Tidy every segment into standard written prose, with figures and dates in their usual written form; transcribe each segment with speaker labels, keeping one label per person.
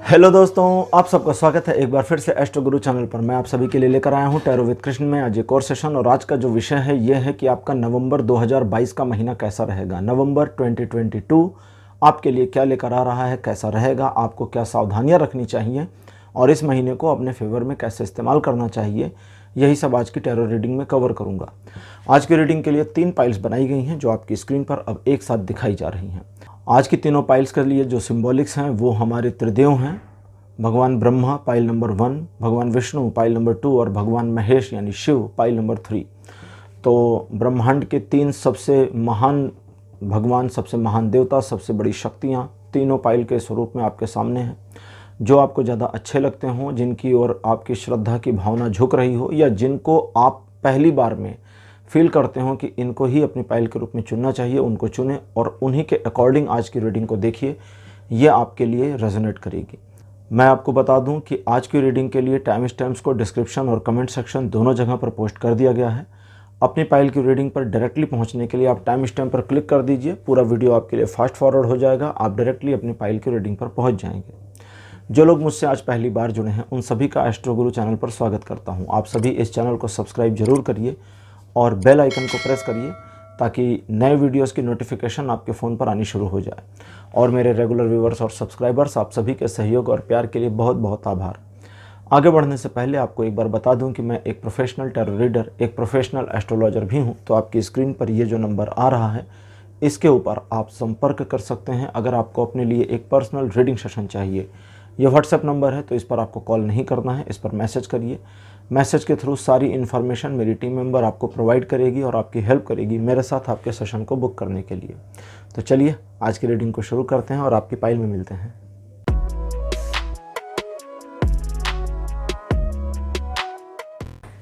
Speaker 1: Hello दोस्तों, आप सबका स्वागत है एक बार फिर से एस्ट्रो गुरु चैनल पर। मैं आप सभी के लिए लेकर आया हूं टैरो विद कृष्ण में आज एक और सेशन। और आज का जो विषय है यह है कि आपका नवंबर 2022 का महीना कैसा रहेगा। नवंबर 2022 आपके लिए क्या लेकर आ रहा है, कैसा रहेगा, आपको क्या सावधानियां रखनी चाहिए और इस महीने को अपने फेवर में कैसे इस्तेमाल करना चाहिए, यही सब आज की टैरो रीडिंग में कवर करूँगा। आज की रीडिंग के लिए 3 पाइल्स बनाई गई हैं जो आपकी स्क्रीन पर अब एक साथ दिखाई जा रही हैं। आज की तीनों पाइल्स के लिए जो सिंबॉलिक्स हैं वो हमारे त्रिदेव हैं। भगवान ब्रह्मा पाइल नंबर 1, भगवान विष्णु पाइल नंबर 2 और भगवान महेश यानी शिव पाइल नंबर 3। तो ब्रह्मांड के 3 सबसे महान भगवान, सबसे महान देवता, सबसे बड़ी शक्तियाँ तीनों पाइल के स्वरूप में आपके सामने हैं। जो आपको ज़्यादा अच्छे लगते हों, जिनकी ओर आपकी श्रद्धा की भावना झुक रही हो, या जिनको आप पहली बार में फील करते हो कि इनको ही अपनी पाइल के रूप में चुनना चाहिए, उनको चुनें और उन्हीं के अकॉर्डिंग आज की रीडिंग को देखिए। ये आपके लिए रेजोनेट करेगी। मैं आपको बता दूं कि आज की रीडिंग के लिए टाइम स्टैम्प्स को डिस्क्रिप्शन और कमेंट सेक्शन दोनों जगह पर पोस्ट कर दिया गया है। अपनी पाइल की रीडिंग पर डायरेक्टली पहुंचने के लिए आप टाइम स्टैम्प पर क्लिक कर दीजिए। पूरा वीडियो आपके लिए फास्ट फॉरवर्ड हो जाएगा, आप डायरेक्टली अपनी पाइल की रीडिंग पर पहुँच जाएंगे। जो लोग मुझसे आज पहली बार जुड़े हैं उन सभी का एस्ट्रो गुरु चैनल पर स्वागत करता हूँ। आप सभी इस चैनल को सब्सक्राइब जरूर करिए और बेल आइकन को प्रेस करिए ताकि नए वीडियोस की नोटिफिकेशन आपके फ़ोन पर आनी शुरू हो जाए। और मेरे रेगुलर व्यूवर्स और सब्सक्राइबर्स, आप सभी के सहयोग और प्यार के लिए बहुत बहुत आभार। आगे बढ़ने से पहले आपको एक बार बता दूं कि मैं एक प्रोफेशनल टैरो रीडर, एक प्रोफेशनल एस्ट्रोलॉजर भी हूं। तो आपकी स्क्रीन पर ये जो नंबर आ रहा है इसके ऊपर आप संपर्क कर सकते हैं अगर आपको अपने लिए एक पर्सनल रीडिंग सेशन चाहिए। ये व्हाट्सएप नंबर है तो इस पर आपको कॉल नहीं करना है, इस पर मैसेज करिए। मैसेज के थ्रू सारी इन्फॉर्मेशन मेरी टीम मेंबर आपको प्रोवाइड करेगी और आपकी हेल्प करेगी मेरे साथ आपके सेशन को बुक करने के लिए। तो चलिए आज की रीडिंग को शुरू करते हैं और आपकी पाइल में मिलते हैं।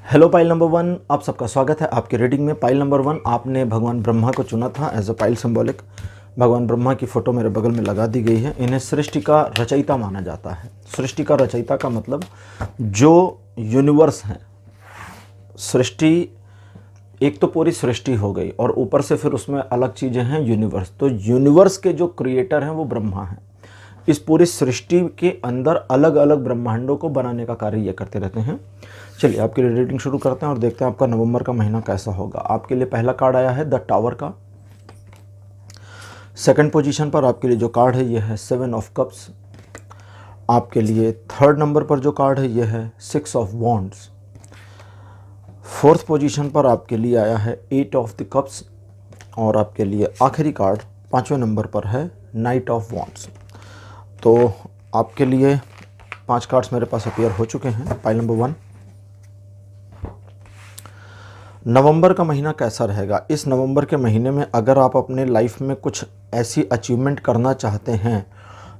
Speaker 1: हेलो पाइल नंबर 1, आप सबका स्वागत है आपकी रीडिंग में। पाइल नंबर 1 आपने भगवान ब्रह्मा को चुना था एज अ पाइल सिंबॉलिक। भगवान ब्रह्मा की फ़ोटो मेरे बगल में लगा दी गई है। इन्हें सृष्टि का रचयिता माना जाता है। सृष्टि का रचयिता का मतलब जो यूनिवर्स हैं, सृष्टि एक तो पूरी सृष्टि हो गई और ऊपर से फिर उसमें अलग चीज़ें हैं यूनिवर्स। तो यूनिवर्स के जो क्रिएटर हैं वो ब्रह्मा हैं। इस पूरी सृष्टि के अंदर अलग अलग ब्रह्मांडों को बनाने का कार्य ये करते रहते हैं। चलिए आपके लिए रीडिंग शुरू करते हैं और देखते हैं आपका नवंबर का महीना कैसा होगा। आपके लिए पहला कार्ड आया है द टावर का। सेकंड पोजीशन पर आपके लिए जो कार्ड है ये है 7 ऑफ कप्स। आपके लिए थर्ड नंबर पर जो कार्ड है ये है 6 ऑफ वॉन्ड्स। फोर्थ पोजीशन पर आपके लिए आया है 8 ऑफ द कप्स और आपके लिए आखिरी कार्ड 5वें नंबर पर है नाइट ऑफ वॉन्ड्स। तो आपके लिए 5 कार्ड्स मेरे पास अपीयर हो चुके हैं। पाइल नंबर 1, नवंबर का महीना कैसा रहेगा। इस नवंबर के महीने में अगर आप अपने लाइफ में कुछ ऐसी अचीवमेंट करना चाहते हैं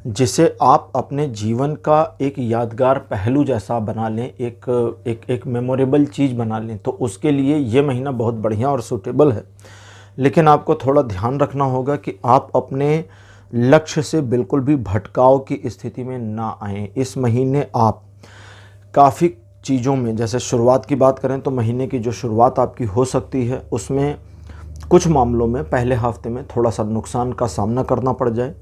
Speaker 1: जिसे आप अपने जीवन का एक यादगार पहलू जैसा बना लें, एक मेमोरेबल चीज़ बना लें, तो उसके लिए ये महीना बहुत बढ़िया और सूटेबल है। लेकिन आपको थोड़ा ध्यान रखना होगा कि आप अपने लक्ष्य से बिल्कुल भी भटकाव की स्थिति में ना आएँ। इस महीने आप काफ़ी चीज़ों में, जैसे शुरुआत की बात करें तो महीने की जो शुरुआत आपकी हो सकती है उसमें कुछ मामलों में पहले हफ्ते में थोड़ा सा नुकसान का सामना करना पड़ जाए,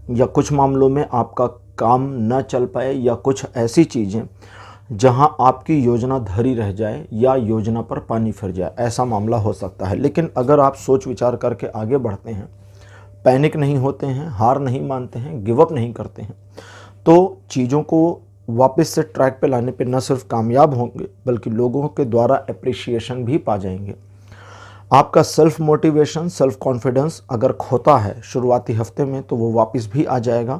Speaker 1: या कुछ मामलों में आपका काम न चल पाए, या कुछ ऐसी चीज़ें जहां आपकी योजना धरी रह जाए या योजना पर पानी फिर जाए, ऐसा मामला हो सकता है। लेकिन अगर आप सोच विचार करके आगे बढ़ते हैं, पैनिक नहीं होते हैं, हार नहीं मानते हैं, गिव अप नहीं करते हैं, तो चीज़ों को वापस से ट्रैक पे लाने पे न सिर्फ कामयाब होंगे बल्कि लोगों के द्वारा अप्रिशिएशन भी पा जाएंगे। आपका सेल्फ मोटिवेशन, सेल्फ कॉन्फिडेंस अगर खोता है शुरुआती हफ्ते में तो वो वापस भी आ जाएगा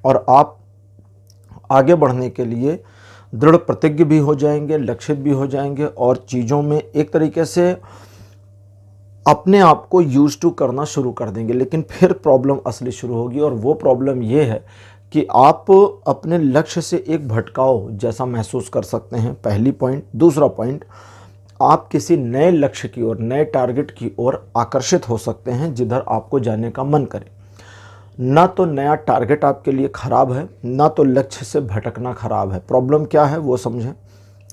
Speaker 1: और आप आगे बढ़ने के लिए दृढ़ प्रतिज्ञ भी हो जाएंगे, लक्षित भी हो जाएंगे और चीज़ों में एक तरीके से अपने आप को यूज टू करना शुरू कर देंगे। लेकिन फिर प्रॉब्लम असली शुरू होगी और वो प्रॉब्लम ये है कि आप अपने लक्ष्य से एक भटकाव जैसा महसूस कर सकते हैं, पहली पॉइंट। दूसरा पॉइंट, आप किसी नए लक्ष्य की ओर, नए टारगेट की ओर आकर्षित हो सकते हैं जिधर आपको जाने का मन करे। ना तो नया टारगेट आपके लिए ख़राब है, ना तो लक्ष्य से भटकना ख़राब है। प्रॉब्लम क्या है वो समझें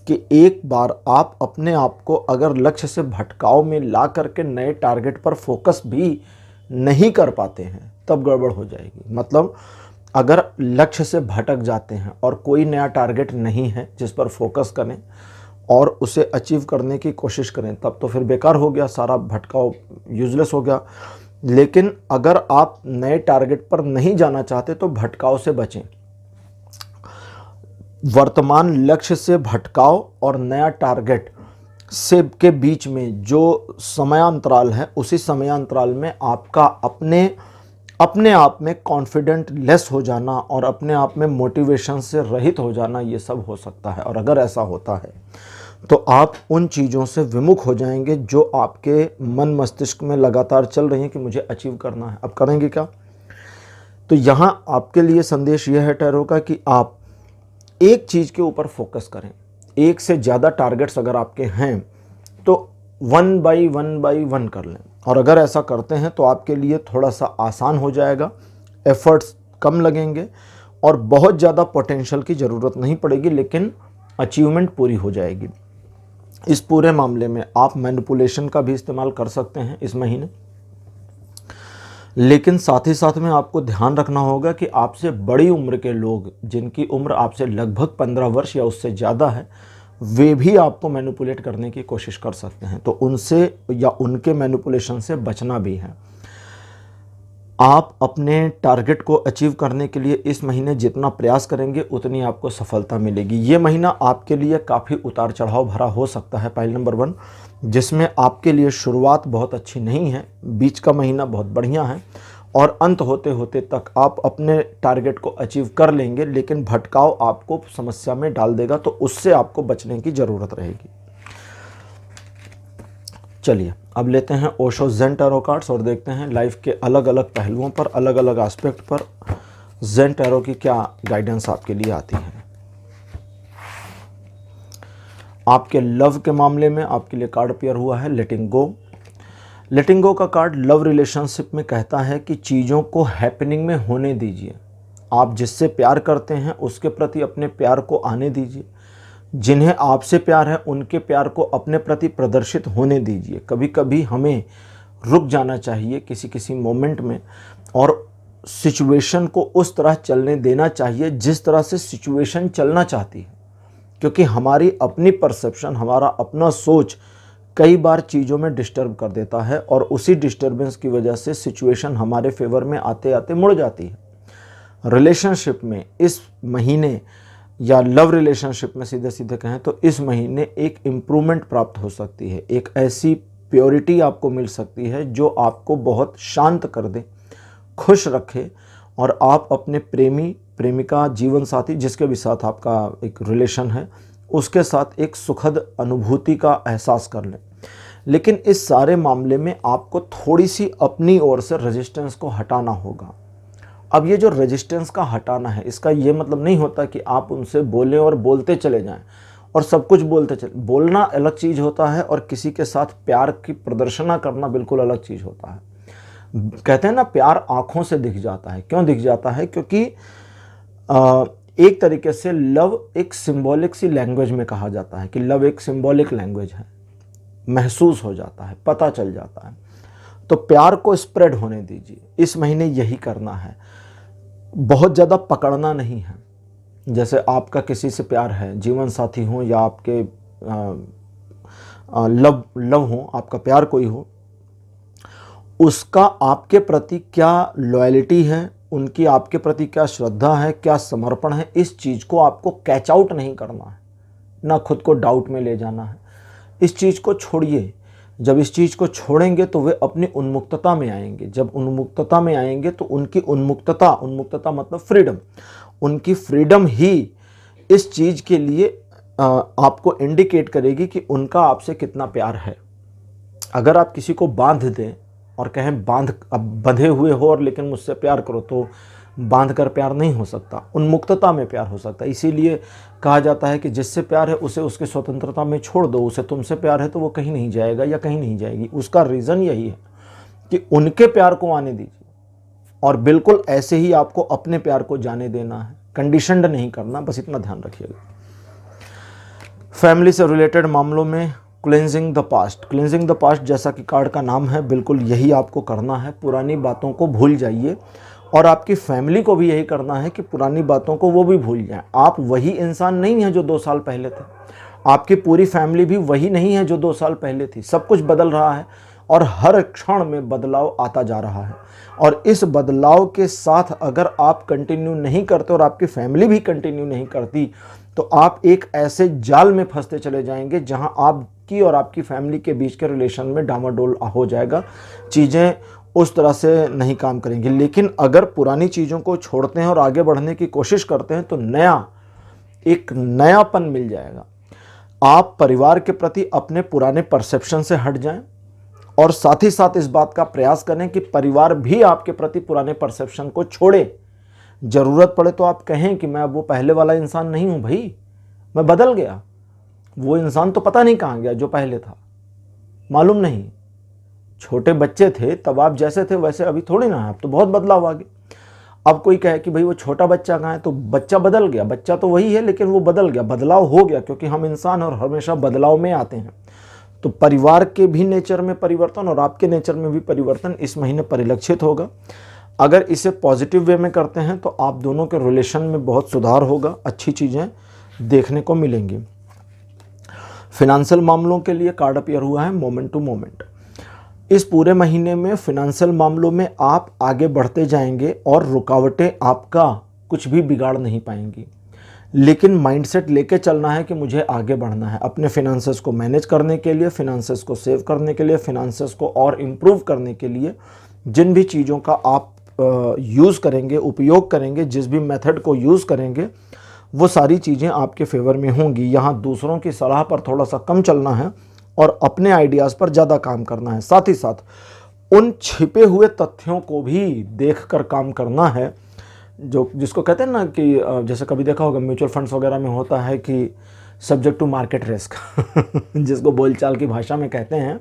Speaker 1: कि एक बार आप अपने आप को अगर लक्ष्य से भटकाव में ला करके नए टारगेट पर फोकस भी नहीं कर पाते हैं तब गड़बड़ हो जाएगी। मतलब अगर लक्ष्य से भटक जाते हैं और कोई नया टारगेट नहीं है जिस पर फोकस करें और उसे अचीव करने की कोशिश करें, तब तो फिर बेकार हो गया, सारा भटकाव यूजलेस हो गया। लेकिन अगर आप नए टारगेट पर नहीं जाना चाहते तो भटकाव से बचें। वर्तमान लक्ष्य से भटकाव और नया टारगेट से के बीच में जो समयांतराल है, उसी समयांतराल में आपका अपने आप में कॉन्फिडेंट लेस हो जाना और अपने आप में मोटिवेशन से रहित हो जाना, ये सब हो सकता है। और अगर ऐसा होता है तो आप उन चीज़ों से विमुख हो जाएंगे जो आपके मन मस्तिष्क में लगातार चल रही हैं कि मुझे अचीव करना है। अब करेंगे क्या? तो यहाँ आपके लिए संदेश यह है टैरो का कि आप एक चीज़ के ऊपर फोकस करें। एक से ज़्यादा टारगेट्स अगर आपके हैं तो 1 बाई 1 कर लें, और अगर ऐसा करते हैं तो आपके लिए थोड़ा सा आसान हो जाएगा, एफर्ट्स कम लगेंगे और बहुत ज़्यादा पोटेंशियल की ज़रूरत नहीं पड़ेगी, लेकिन अचीवमेंट पूरी हो जाएगी। इस पूरे मामले में आप मैनिपुलेशन का भी इस्तेमाल कर सकते हैं इस महीने, लेकिन साथ ही साथ में आपको ध्यान रखना होगा कि आपसे बड़ी उम्र के लोग, जिनकी उम्र आपसे लगभग 15 वर्ष या उससे ज़्यादा है, वे भी आपको मैनिपुलेट करने की कोशिश कर सकते हैं। तो उनसे या उनके मैनिपुलेशन से बचना भी है। आप अपने टारगेट को अचीव करने के लिए इस महीने जितना प्रयास करेंगे उतनी आपको सफलता मिलेगी। ये महीना आपके लिए काफ़ी उतार चढ़ाव भरा हो सकता है, पॉइंट नंबर 1, जिसमें आपके लिए शुरुआत बहुत अच्छी नहीं है, बीच का महीना बहुत बढ़िया है और अंत होते होते तक आप अपने टारगेट को अचीव कर लेंगे, लेकिन भटकाव आपको समस्या में डाल देगा, तो उससे आपको बचने की ज़रूरत रहेगी। चलिए अब लेते हैं ओशो ज़ेन टैरो कार्ड्स और देखते हैं लाइफ के अलग अलग पहलुओं पर, अलग अलग एस्पेक्ट पर ज़ेन टैरो की क्या गाइडेंस आपके लिए आती है। आपके लव के मामले में आपके लिए कार्ड अपीयर हुआ है लेटिंग गो। लेटिंग गो का कार्ड लव रिलेशनशिप में कहता है कि चीज़ों को हैपनिंग में होने दीजिए। आप जिससे प्यार करते हैं उसके प्रति अपने प्यार को आने दीजिए। जिन्हें आपसे प्यार है उनके प्यार को अपने प्रति प्रदर्शित होने दीजिए। कभी कभी हमें रुक जाना चाहिए किसी किसी मोमेंट में और सिचुएशन को उस तरह चलने देना चाहिए जिस तरह से सिचुएशन चलना चाहती है, क्योंकि हमारी अपनी परसेप्शन, हमारा अपना सोच कई बार चीज़ों में डिस्टर्ब कर देता है और उसी डिस्टर्बेंस की वजह से सिचुएशन हमारे फेवर में आते आते मुड़ जाती है। रिलेशनशिप में इस महीने या लव रिलेशनशिप में सीधे सीधे कहें तो इस महीने एक इम्प्रूवमेंट प्राप्त हो सकती है। एक ऐसी प्योरिटी आपको मिल सकती है जो आपको बहुत शांत कर दे, खुश रखे और आप अपने प्रेमी, प्रेमिका, जीवन साथी, जिसके भी साथ आपका एक रिलेशन है, उसके साथ एक सुखद अनुभूति का एहसास कर लें। लेकिन इस सारे मामले में आपको थोड़ी सी अपनी ओर से रेजिस्टेंस को हटाना होगा। अब ये जो रेजिस्टेंस का हटाना है, इसका ये मतलब नहीं होता कि आप उनसे बोलें और बोलते चले जाएं और सब कुछ बोलते चले। बोलना अलग चीज़ होता है और किसी के साथ प्यार की प्रदर्शना करना बिल्कुल अलग चीज़ होता है। कहते हैं ना, प्यार आँखों से दिख जाता है। क्यों दिख जाता है? क्योंकि एक तरीके से लव एक सिंबॉलिक सी लैंग्वेज में कहा जाता है कि लव एक सिंबॉलिक लैंग्वेज है, महसूस हो जाता है, पता चल जाता है। तो प्यार को स्प्रेड होने दीजिए। इस महीने यही करना है, बहुत ज़्यादा पकड़ना नहीं है। जैसे आपका किसी से प्यार है, जीवन साथी हो या आपके लव हो, आपका प्यार कोई हो, उसका आपके प्रति क्या लॉयल्टी है, उनकी आपके प्रति क्या श्रद्धा है, क्या समर्पण है, इस चीज़ को आपको कैच आउट नहीं करना है, ना खुद को डाउट में ले जाना है। इस चीज़ को छोड़िए। जब इस चीज़ को छोड़ेंगे तो वे अपनी उन्मुक्तता में आएंगे। जब उन्मुक्तता में आएंगे तो उनकी उन्मुक्तता मतलब फ्रीडम, उनकी फ्रीडम ही इस चीज़ के लिए आपको इंडिकेट करेगी कि उनका आपसे कितना प्यार है। अगर आप किसी को बांध दें और कहें अब बंधे हुए हो और लेकिन मुझसे प्यार करो, तो बांध कर प्यार नहीं हो सकता, उन्मुक्तता में प्यार हो सकता है। इसीलिए कहा जाता है कि जिससे प्यार है उसे उसकी स्वतंत्रता में छोड़ दो। उसे तुमसे प्यार है तो वो कहीं नहीं जाएगा या कहीं नहीं जाएगी। उसका रीज़न यही है कि उनके प्यार को आने दीजिए और बिल्कुल ऐसे ही आपको अपने प्यार को जाने देना है, कंडीशनड नहीं करना, बस इतना ध्यान रखिएगा। फैमिली से रिलेटेड मामलों में cleansing the past. Cleansing the past जैसा कि कार्ड का नाम है, बिल्कुल यही आपको करना है। पुरानी बातों को भूल जाइए और आपकी फैमिली को भी यही करना है कि पुरानी बातों को वो भी भूल जाएं। आप वही इंसान नहीं हैं जो 2 साल पहले थे, आपकी पूरी फैमिली भी वही नहीं है जो 2 साल पहले थी। सब कुछ बदल रहा है और हर क्षण में बदलाव आता जा रहा है। और इस बदलाव के साथ अगर आप कंटिन्यू नहीं करते और आपकी फैमिली भी कंटिन्यू नहीं करती, तो आप एक ऐसे जाल में फंसते चले जाएंगे जहां आपकी और आपकी फैमिली के बीच के रिलेशन में डामाडोल हो जाएगा, चीज़ें उस तरह से नहीं काम करेंगी। लेकिन अगर पुरानी चीज़ों को छोड़ते हैं और आगे बढ़ने की कोशिश करते हैं तो एक नयापन मिल जाएगा। आप परिवार के प्रति अपने पुराने परसेप्शन से हट जाएं और साथ ही साथ इस बात का प्रयास करें कि परिवार भी आपके प्रति पुराने परसेप्शन को छोड़े। ज़रूरत पड़े तो आप कहें कि मैं अब वो पहले वाला इंसान नहीं हूं भाई, मैं बदल गया। वो इंसान तो पता नहीं कहाँ गया जो पहले था, मालूम नहीं। छोटे बच्चे थे तब आप जैसे थे वैसे अभी थोड़ी ना है, अब तो बहुत बदलाव आ गया। अब कोई कहे कि भाई वो छोटा बच्चा कहाँ है, तो बच्चा बदल गया, बच्चा तो वही है लेकिन वो बदल गया, बदलाव हो गया, क्योंकि हम इंसान और हमेशा बदलाव में आते हैं। तो परिवार के भी नेचर में परिवर्तन और आपके नेचर में भी परिवर्तन इस महीने परिलक्षित होगा। अगर इसे पॉजिटिव वे में करते हैं तो आप दोनों के रिलेशन में बहुत सुधार होगा, अच्छी चीज़ें देखने को मिलेंगी। फिनेंशियल मामलों के लिए कार्ड अपीयर हुआ है मोमेंट टू मोमेंट। इस पूरे महीने में फिनेंशियल मामलों में आप आगे बढ़ते जाएंगे और रुकावटें आपका कुछ भी बिगाड़ नहीं पाएंगी। लेकिन माइंडसेट लेके चलना है कि मुझे आगे बढ़ना है, अपने फिनेंसेस को मैनेज करने के लिए, फिनेंसेस को सेव करने के लिए, फिनेंसेस को और इम्प्रूव करने के लिए जिन भी चीज़ों का आप यूज़ करेंगे, उपयोग करेंगे, जिस भी मेथड को यूज़ करेंगे, वो सारी चीज़ें आपके फेवर में होंगी। यहाँ दूसरों की सलाह पर थोड़ा सा कम चलना है और अपने आइडियाज़ पर ज़्यादा काम करना है। साथ ही साथ उन छिपे हुए तथ्यों को भी देखकर काम करना है, जिसको कहते हैं ना कि जैसे कभी देखा होगा म्यूचुअल फंड्स वगैरह में होता है कि सब्जेक्ट टू मार्केट रिस्क जिसको बोलचाल की भाषा में कहते हैं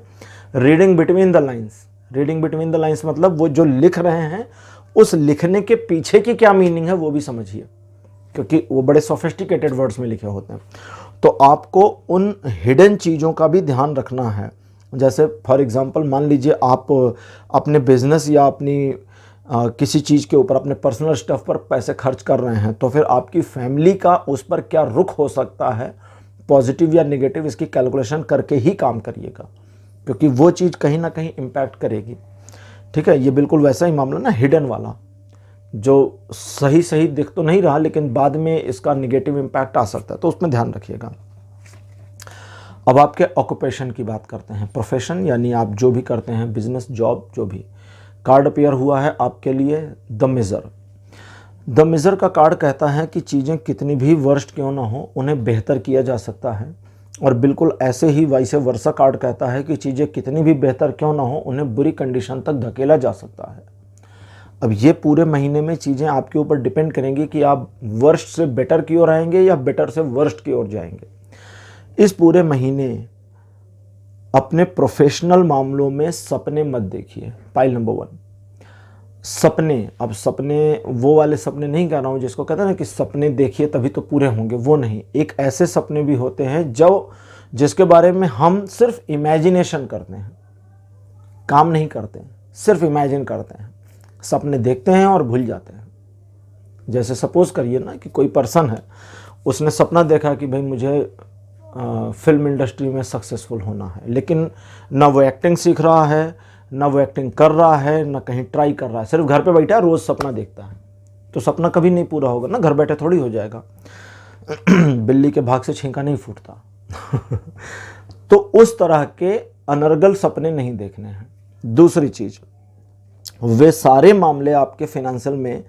Speaker 1: reading between the lines. Reading between the lines मतलब वो जो लिख रहे हैं उस लिखने के पीछे की क्या मीनिंग है वो भी समझिए, क्योंकि वो बड़े सोफिस्टिकेटेड वर्ड्स में लिखे होते हैं। तो आपको उन हिडन चीज़ों का भी ध्यान रखना है। जैसे फॉर एग्जांपल मान लीजिए आप अपने बिजनेस या अपनी किसी चीज़ के ऊपर, अपने पर्सनल स्टफ पर पैसे खर्च कर रहे हैं, तो फिर आपकी फैमिली का उस पर क्या रुख हो सकता है, पॉजिटिव या नेगेटिव, इसकी कैलकुलेशन करके ही काम करिएगा, क्योंकि वो चीज़ कहीं ना कहीं इम्पैक्ट करेगी। ठीक है, ये बिल्कुल वैसा ही मामला ना हिडन वाला, जो सही सही दिख तो नहीं रहा लेकिन बाद में इसका निगेटिव इम्पैक्ट आ सकता है, तो उसमें ध्यान रखिएगा। अब आपके ऑक्यूपेशन की बात करते हैं, प्रोफेशन यानी आप जो भी करते हैं, बिजनेस, जॉब, जो भी। कार्ड अपीयर हुआ है आपके लिए द मिज़र। द मिज़र का कार्ड कहता है कि चीज़ें कितनी भी वर्स्ट क्यों ना हो, उन्हें बेहतर किया जा सकता है। और बिल्कुल ऐसे ही वाइस वर्सा कार्ड कहता है कि चीज़ें कितनी भी बेहतर क्यों ना हो, उन्हें बुरी कंडीशन तक धकेला जा सकता है। अब ये पूरे महीने में चीज़ें आपके ऊपर डिपेंड करेंगी कि आप वर्स्ट से बेटर की ओर आएंगे या बेटर से वर्स्ट की ओर जाएंगे। इस पूरे महीने अपने प्रोफेशनल मामलों में सपने मत देखिए। पाइल नंबर 1, सपने। अब सपने वो वाले सपने नहीं कह रहा हूँ जिसको कहते हैं ना कि सपने देखिए तभी तो पूरे होंगे, वो नहीं। एक ऐसे सपने भी होते हैं जिसके बारे में हम सिर्फ इमेजिनेशन करते हैं, काम नहीं करते हैं, सिर्फ इमेजिन करते हैं, सपने देखते हैं और भूल जाते हैं। जैसे सपोज करिए ना कि कोई पर्सन है, उसने सपना देखा कि भाई मुझे फिल्म इंडस्ट्री में सक्सेसफुल होना है, लेकिन ना वो एक्टिंग सीख रहा है, ना वो एक्टिंग कर रहा है, ना कहीं ट्राई कर रहा है, सिर्फ घर पे बैठा है, रोज़ सपना देखता है। तो सपना कभी नहीं पूरा होगा ना, घर बैठे थोड़ी हो जाएगा बिल्ली के भाग से छींका नहीं फूटता तो उस तरह के अनर्गल सपने नहीं देखने हैं। दूसरी चीज़, वे सारे मामले आपके फाइनेंशियल में,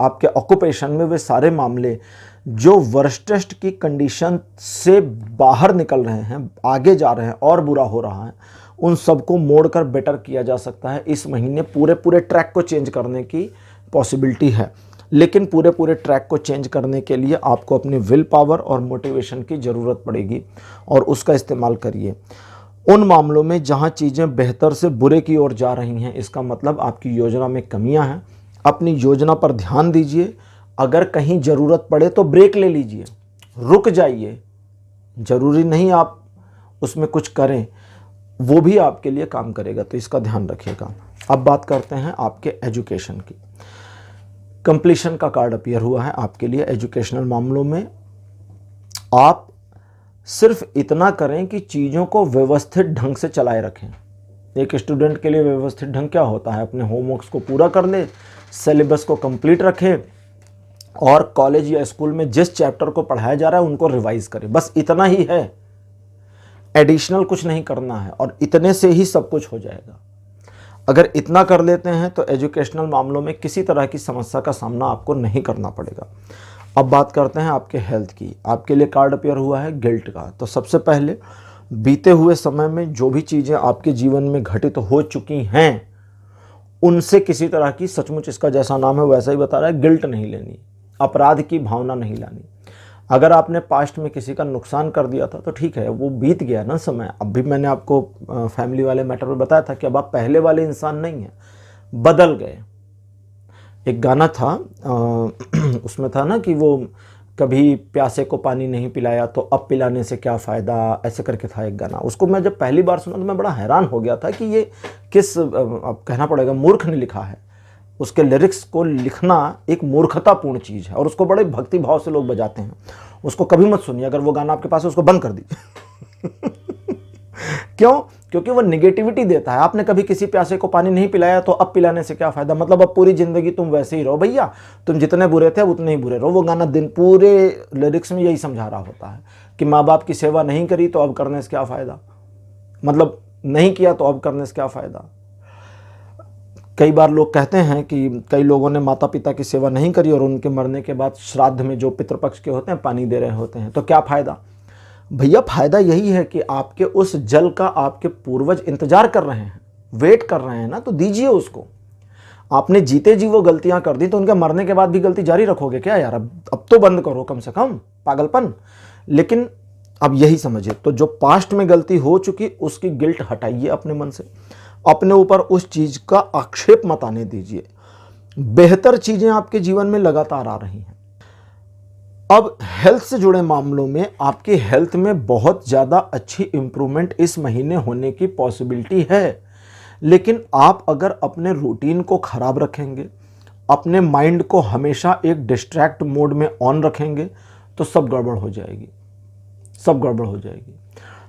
Speaker 1: आपके ऑक्यूपेशन में, वे सारे मामले जो वर्स्टेस्ट की कंडीशन से बाहर निकल रहे हैं, आगे जा रहे हैं और बुरा हो रहा है, उन सबको मोड़कर बेटर किया जा सकता है। इस महीने पूरे ट्रैक को चेंज करने की पॉसिबिलिटी है, लेकिन पूरे ट्रैक को चेंज करने के लिए आपको अपनी विल पावर और मोटिवेशन की ज़रूरत पड़ेगी और उसका इस्तेमाल करिए। उन मामलों में जहां चीज़ें बेहतर से बुरे की ओर जा रही हैं, इसका मतलब आपकी योजना में कमियां हैं। अपनी योजना पर ध्यान दीजिए। अगर कहीं ज़रूरत पड़े तो ब्रेक ले लीजिए, रुक जाइए। ज़रूरी नहीं आप उसमें कुछ करें, वो भी आपके लिए काम करेगा, तो इसका ध्यान रखिएगा। अब बात करते हैं आपके एजुकेशन की। कंप्लीशन का कार्ड अपीयर हुआ है आपके लिए। एजुकेशनल मामलों में आप सिर्फ इतना करें कि चीज़ों को व्यवस्थित ढंग से चलाए रखें। एक स्टूडेंट के लिए व्यवस्थित ढंग क्या होता है? अपने होमवर्क्स को पूरा कर ले, सिलेबस को कंप्लीट रखे और कॉलेज या स्कूल में जिस चैप्टर को पढ़ाया जा रहा है उनको रिवाइज करे। बस इतना ही है, एडिशनल कुछ नहीं करना है और इतने से ही सब कुछ हो जाएगा। अगर इतना कर लेते हैं तो एजुकेशनल मामलों में किसी तरह की समस्या का सामना आपको नहीं करना पड़ेगा। अब बात करते हैं आपके हेल्थ की। आपके लिए कार्ड अपीयर हुआ है गिल्ट का। तो सबसे पहले बीते हुए समय में जो भी चीज़ें आपके जीवन में घटित हो चुकी हैं उनसे किसी तरह की, सचमुच इसका जैसा नाम है वैसा ही बता रहा है, गिल्ट नहीं लेनी, अपराध की भावना नहीं लानी। अगर आपने पास्ट में किसी का नुकसान कर दिया था तो ठीक है, वो बीत गया ना समय। अब भी मैंने आपको फैमिली वाले मैटर में बताया था कि अब आप पहले वाले इंसान नहीं हैं, बदल गए। एक गाना था उसमें था ना कि वो कभी प्यासे को पानी नहीं पिलाया तो अब पिलाने से क्या फ़ायदा, ऐसे करके था एक गाना। उसको मैं जब पहली बार सुना तो मैं बड़ा हैरान हो गया था कि ये किस, अब कहना पड़ेगा, मूर्ख ने लिखा है। उसके लिरिक्स को लिखना एक मूर्खतापूर्ण चीज़ है और उसको बड़े भक्ति भाव से लोग बजाते हैं। उसको कभी मत सुनिए। अगर वो गाना आपके पास है उसको बंद कर दीजिए। क्यों? क्योंकि वो निगेटिविटी देता है। आपने कभी किसी प्यासे को पानी नहीं पिलाया तो अब पिलाने से क्या फ़ायदा, मतलब अब पूरी ज़िंदगी तुम वैसे ही रहो भैया, तुम जितने बुरे थे उतने ही बुरे रहो। वो गाना दिन पूरे लिरिक्स में यही समझा रहा होता है कि माँ बाप की सेवा नहीं करी तो अब करने से क्या फ़ायदा, मतलब नहीं किया तो अब करने से क्या फ़ायदा। कई बार लोग कहते हैं कि कई लोगों ने माता पिता की सेवा नहीं करी और उनके मरने के बाद श्राद्ध में जो पितृपक्ष के होते हैं पानी दे रहे होते हैं, तो क्या फ़ायदा? भैया फ़ायदा यही है कि आपके उस जल का आपके पूर्वज इंतजार कर रहे हैं, वेट कर रहे हैं ना, तो दीजिए उसको। आपने जीते जी वो गलतियां कर दी तो उनके मरने के बाद भी गलती जारी रखोगे क्या यार? अब तो बंद करो कम से कम पागलपन। लेकिन अब यही समझिए, तो जो पास्ट में गलती हो चुकी उसकी गिल्ट हटाइए अपने मन से, अपने ऊपर उस चीज़ का आक्षेप मत आने दीजिए। बेहतर चीज़ें आपके जीवन में लगातार आ रही हैं। अब हेल्थ से जुड़े मामलों में आपकी हेल्थ में बहुत ज़्यादा अच्छी इंप्रूवमेंट इस महीने होने की पॉसिबिलिटी है, लेकिन आप अगर अपने रूटीन को ख़राब रखेंगे, अपने माइंड को हमेशा एक डिस्ट्रैक्ट मोड में ऑन रखेंगे तो सब गड़बड़ हो जाएगी, सब गड़बड़ हो जाएगी।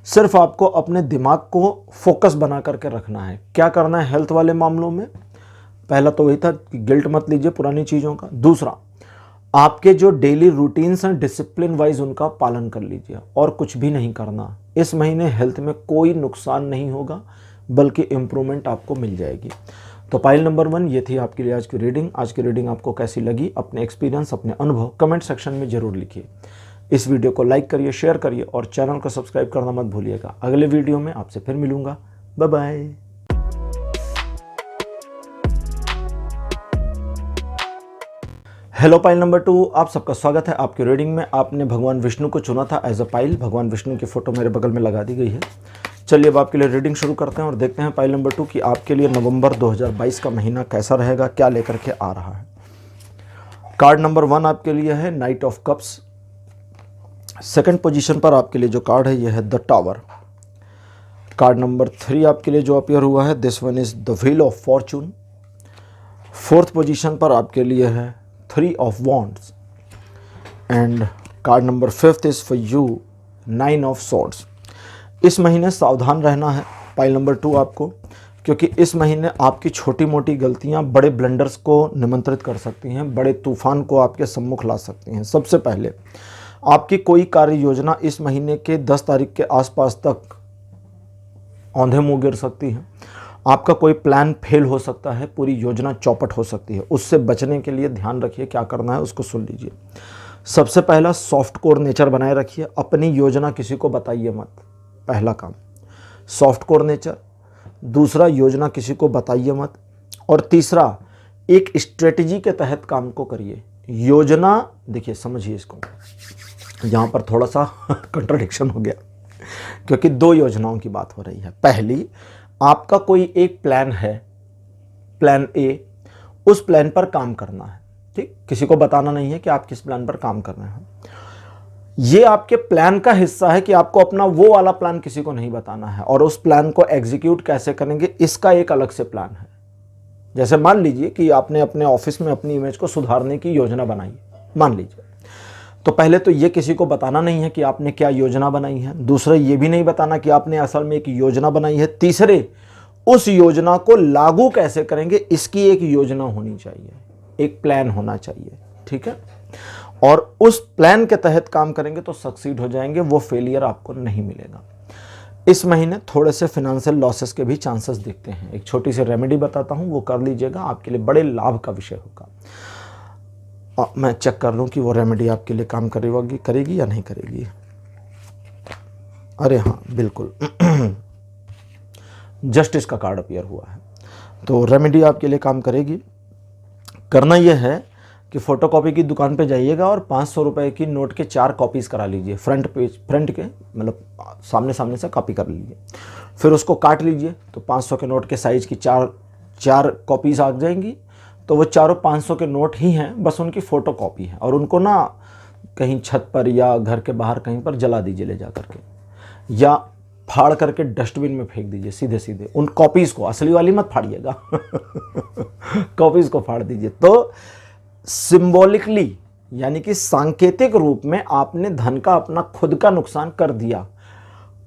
Speaker 1: सिर्फ आपको अपने दिमाग को फोकस बना करके रखना है। क्या करना है हेल्थ वाले मामलों में? पहला तो वही था कि गिल्ट मत लीजिए पुरानी चीज़ों का। दूसरा, आपके जो डेली रूटीन्स हैं डिसिप्लिन वाइज उनका पालन कर लीजिए और कुछ भी नहीं करना। इस महीने हेल्थ में कोई नुकसान नहीं होगा बल्कि इम्प्रूवमेंट आपको मिल जाएगी। तो पाइल नंबर 1 ये थी आपके लिए आज की रीडिंग। आज की रीडिंग आपको कैसी लगी? अपने एक्सपीरियंस, अपने अनुभव कमेंट सेक्शन में ज़रूर लिखिए। इस वीडियो को लाइक करिए, शेयर करिए और चैनल को सब्सक्राइब करना मत भूलिएगा। अगले वीडियो में आपसे फिर मिलूंगा। Bye bye. Hello pile number 2, आप सबका स्वागत है आपकी रीडिंग में। आपने भगवान विष्णु को चुना था एज अ पाइल। भगवान विष्णु की फ़ोटो मेरे बगल में लगा दी गई है। चलिए अब आपके लिए रीडिंग शुरू करते हैं और देखते हैं पाइल नंबर 2 कि आपके लिए नवंबर 2022 का महीना कैसा रहेगा, क्या लेकर के आ रहा है। कार्ड नंबर 1 आपके लिए है night of cups. Second position पर आपके लिए जो कार्ड है यह है द टावर। कार्ड नंबर 3 आपके लिए जो अपीयर हुआ है this one is the wheel of Fortune. Fourth position पर आपके लिए है 3 of wands and card number 5 is for you 9 of swords. इस महीने सावधान रहना है पाइल नंबर 2 आपको, क्योंकि इस महीने आपकी छोटी मोटी गलतियां बड़े ब्लंडर्स को निमंत्रित कर सकती हैं, बड़े तूफान को आपके सम्मुख ला सकती हैं। सबसे पहले आपकी कोई कार्य योजना इस महीने के 10 तारीख के आसपास तक औंधे मुँह गिर सकती है। आपका कोई प्लान फेल हो सकता है, पूरी योजना चौपट हो सकती है। उससे बचने के लिए ध्यान रखिए, क्या करना है उसको सुन लीजिए। सबसे पहला, सॉफ्ट कोर नेचर बनाए रखिए। अपनी योजना किसी को बताइए मत, पहला काम सॉफ्ट कोर नेचर। दूसरा, योजना किसी को बताइए मत। और तीसरा, एक स्ट्रेटजी के तहत काम को करिए। योजना, देखिए समझिए इसको, यहाँ पर थोड़ा सा कंट्राडिक्शन हो गया क्योंकि 2 योजनाओं की बात हो रही है। पहली, आपका कोई एक प्लान है, प्लान ए, उस प्लान पर काम करना है, ठीक, किसी को बताना नहीं है कि आप किस प्लान पर काम कर रहे हैं। ये आपके प्लान का हिस्सा है कि आपको अपना वो वाला प्लान किसी को नहीं बताना है, और उस प्लान को एग्जीक्यूट कैसे करेंगे इसका एक अलग से प्लान है। जैसे मान लीजिए कि आपने अपने ऑफिस में अपनी इमेज को सुधारने की योजना बनाई, मान लीजिए, तो पहले तो ये किसी को बताना नहीं है कि आपने क्या योजना बनाई है। दूसरा, ये भी नहीं बताना कि आपने असल में एक योजना बनाई है। तीसरे, उस योजना को लागू कैसे करेंगे इसकी एक योजना होनी चाहिए, एक प्लान होना चाहिए, ठीक है। और उस प्लान के तहत काम करेंगे तो सक्सीड हो जाएंगे, वो फेलियर आपको नहीं मिलेगा। इस महीने थोड़े से फिनेंशियल लॉसेस के भी चांसेस दिखते हैं। एक छोटी सी रेमेडी बताता हूं, वो कर लीजिएगा, आपके लिए बड़े लाभ का विषय होगा। मैं चेक कर लूं कि वो रेमेडी आपके लिए काम करेगी या नहीं करेगी। अरे हाँ, बिल्कुल जस्टिस का कार्ड अपीयर हुआ है, तो रेमेडी आपके लिए काम करेगी। करना यह है कि फ़ोटोकॉपी की दुकान पे जाइएगा और 500 रुपये की नोट के 4 कॉपीज़ करा लीजिए, फ्रंट के मतलब सामने से कॉपी कर लीजिए। फिर उसको काट लीजिए, तो 500 के नोट के साइज़ की 4 कॉपीज़ आ जाएंगी। तो वो चारों 500 के नोट ही हैं, बस उनकी फ़ोटोकॉपी है। और उनको ना कहीं छत पर या घर के बाहर कहीं पर जला दीजिए ले जा करके, या फाड़ करके डस्टबिन में फेंक दीजिए सीधे सीधे उन कॉपीज़ को। असली वाली मत फाड़िएगा कॉपीज़ को फाड़ दीजिए। तो सिंबॉलिकली, यानी कि सांकेतिक रूप में आपने धन का अपना खुद का नुकसान कर दिया।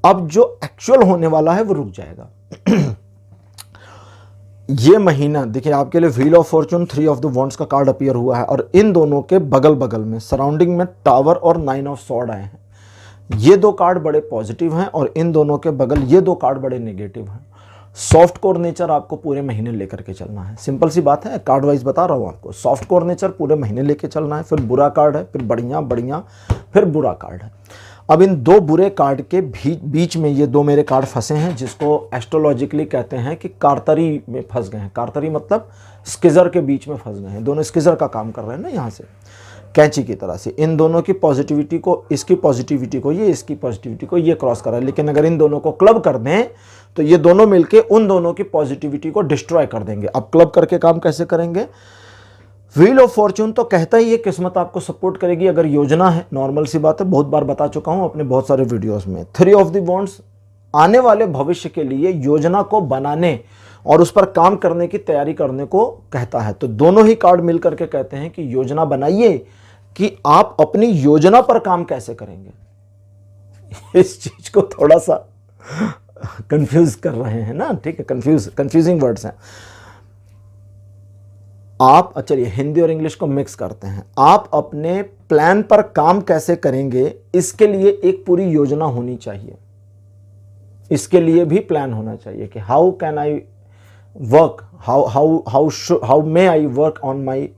Speaker 1: अब जो एक्चुअल होने वाला है वो रुक जाएगा। ये महीना देखिए आपके लिए wheel of Fortune, 3 of the wands का कार्ड अपीयर हुआ है, और इन दोनों के बगल बगल में सराउंडिंग में टावर और 9 ऑफ सॉर्ड आए हैं। ये 2 कार्ड बड़े पॉजिटिव हैं और इन दोनों के बगल ये 2 कार्ड बड़े नेगेटिव हैं। सॉफ्ट कोर नेचर आपको पूरे महीने लेकर के चलना है। सिंपल सी बात है, कार्ड वाइज बता रहा हूँ आपको। सॉफ्ट कोर नेचर पूरे महीने लेके चलना है। फिर बुरा कार्ड है, फिर बढ़िया, फिर बुरा कार्ड है। अब इन 2 बुरे कार्ड के बीच में ये 2 मेरे कार्ड फंसे हैं, जिसको एस्ट्रोलॉजिकली कहते हैं कि कारतरी में फंस गए हैं। कारतरी मतलब स्किजर के बीच में फंस गए हैं। दोनों स्किजर का काम कर रहे हैं ना, यहाँ से कैंची की तरह से। इन दोनों की पॉजिटिविटी को, इसकी पॉजिटिविटी को ये, इसकी पॉजिटिविटी को ये क्रॉस कर रहा है। लेकिन अगर इन दोनों को क्लब कर दें तो ये दोनों मिलके उन दोनों की पॉजिटिविटी को डिस्ट्रॉय कर देंगे। अब क्लब करके काम कैसे करेंगे? व्हील ऑफ फॉर्चून तो कहता ही ये किस्मत आपको सपोर्ट करेगी अगर योजना है। नॉर्मल सी बात है, बहुत बार बता चुका हूं अपने बहुत सारे वीडियोस में। 3 ऑफ द वॉन्ड्स आने वाले भविष्य के लिए योजना को बनाने और उस पर काम करने की तैयारी करने को कहता है। तो दोनों ही कार्ड मिलकर के कहते हैं कि योजना बनाइए कि आप अपनी योजना पर काम कैसे करेंगे। इस चीज को थोड़ा सा कंफ्यूज कर रहे हैं ना, ठीक है, कंफ्यूजिंग वर्ड्स हैं। आप चलिए हिंदी और इंग्लिश को मिक्स करते हैं। आप अपने प्लान पर काम कैसे करेंगे इसके लिए एक पूरी योजना होनी चाहिए। इसके लिए भी प्लान होना चाहिए कि how can I work, how may I work on my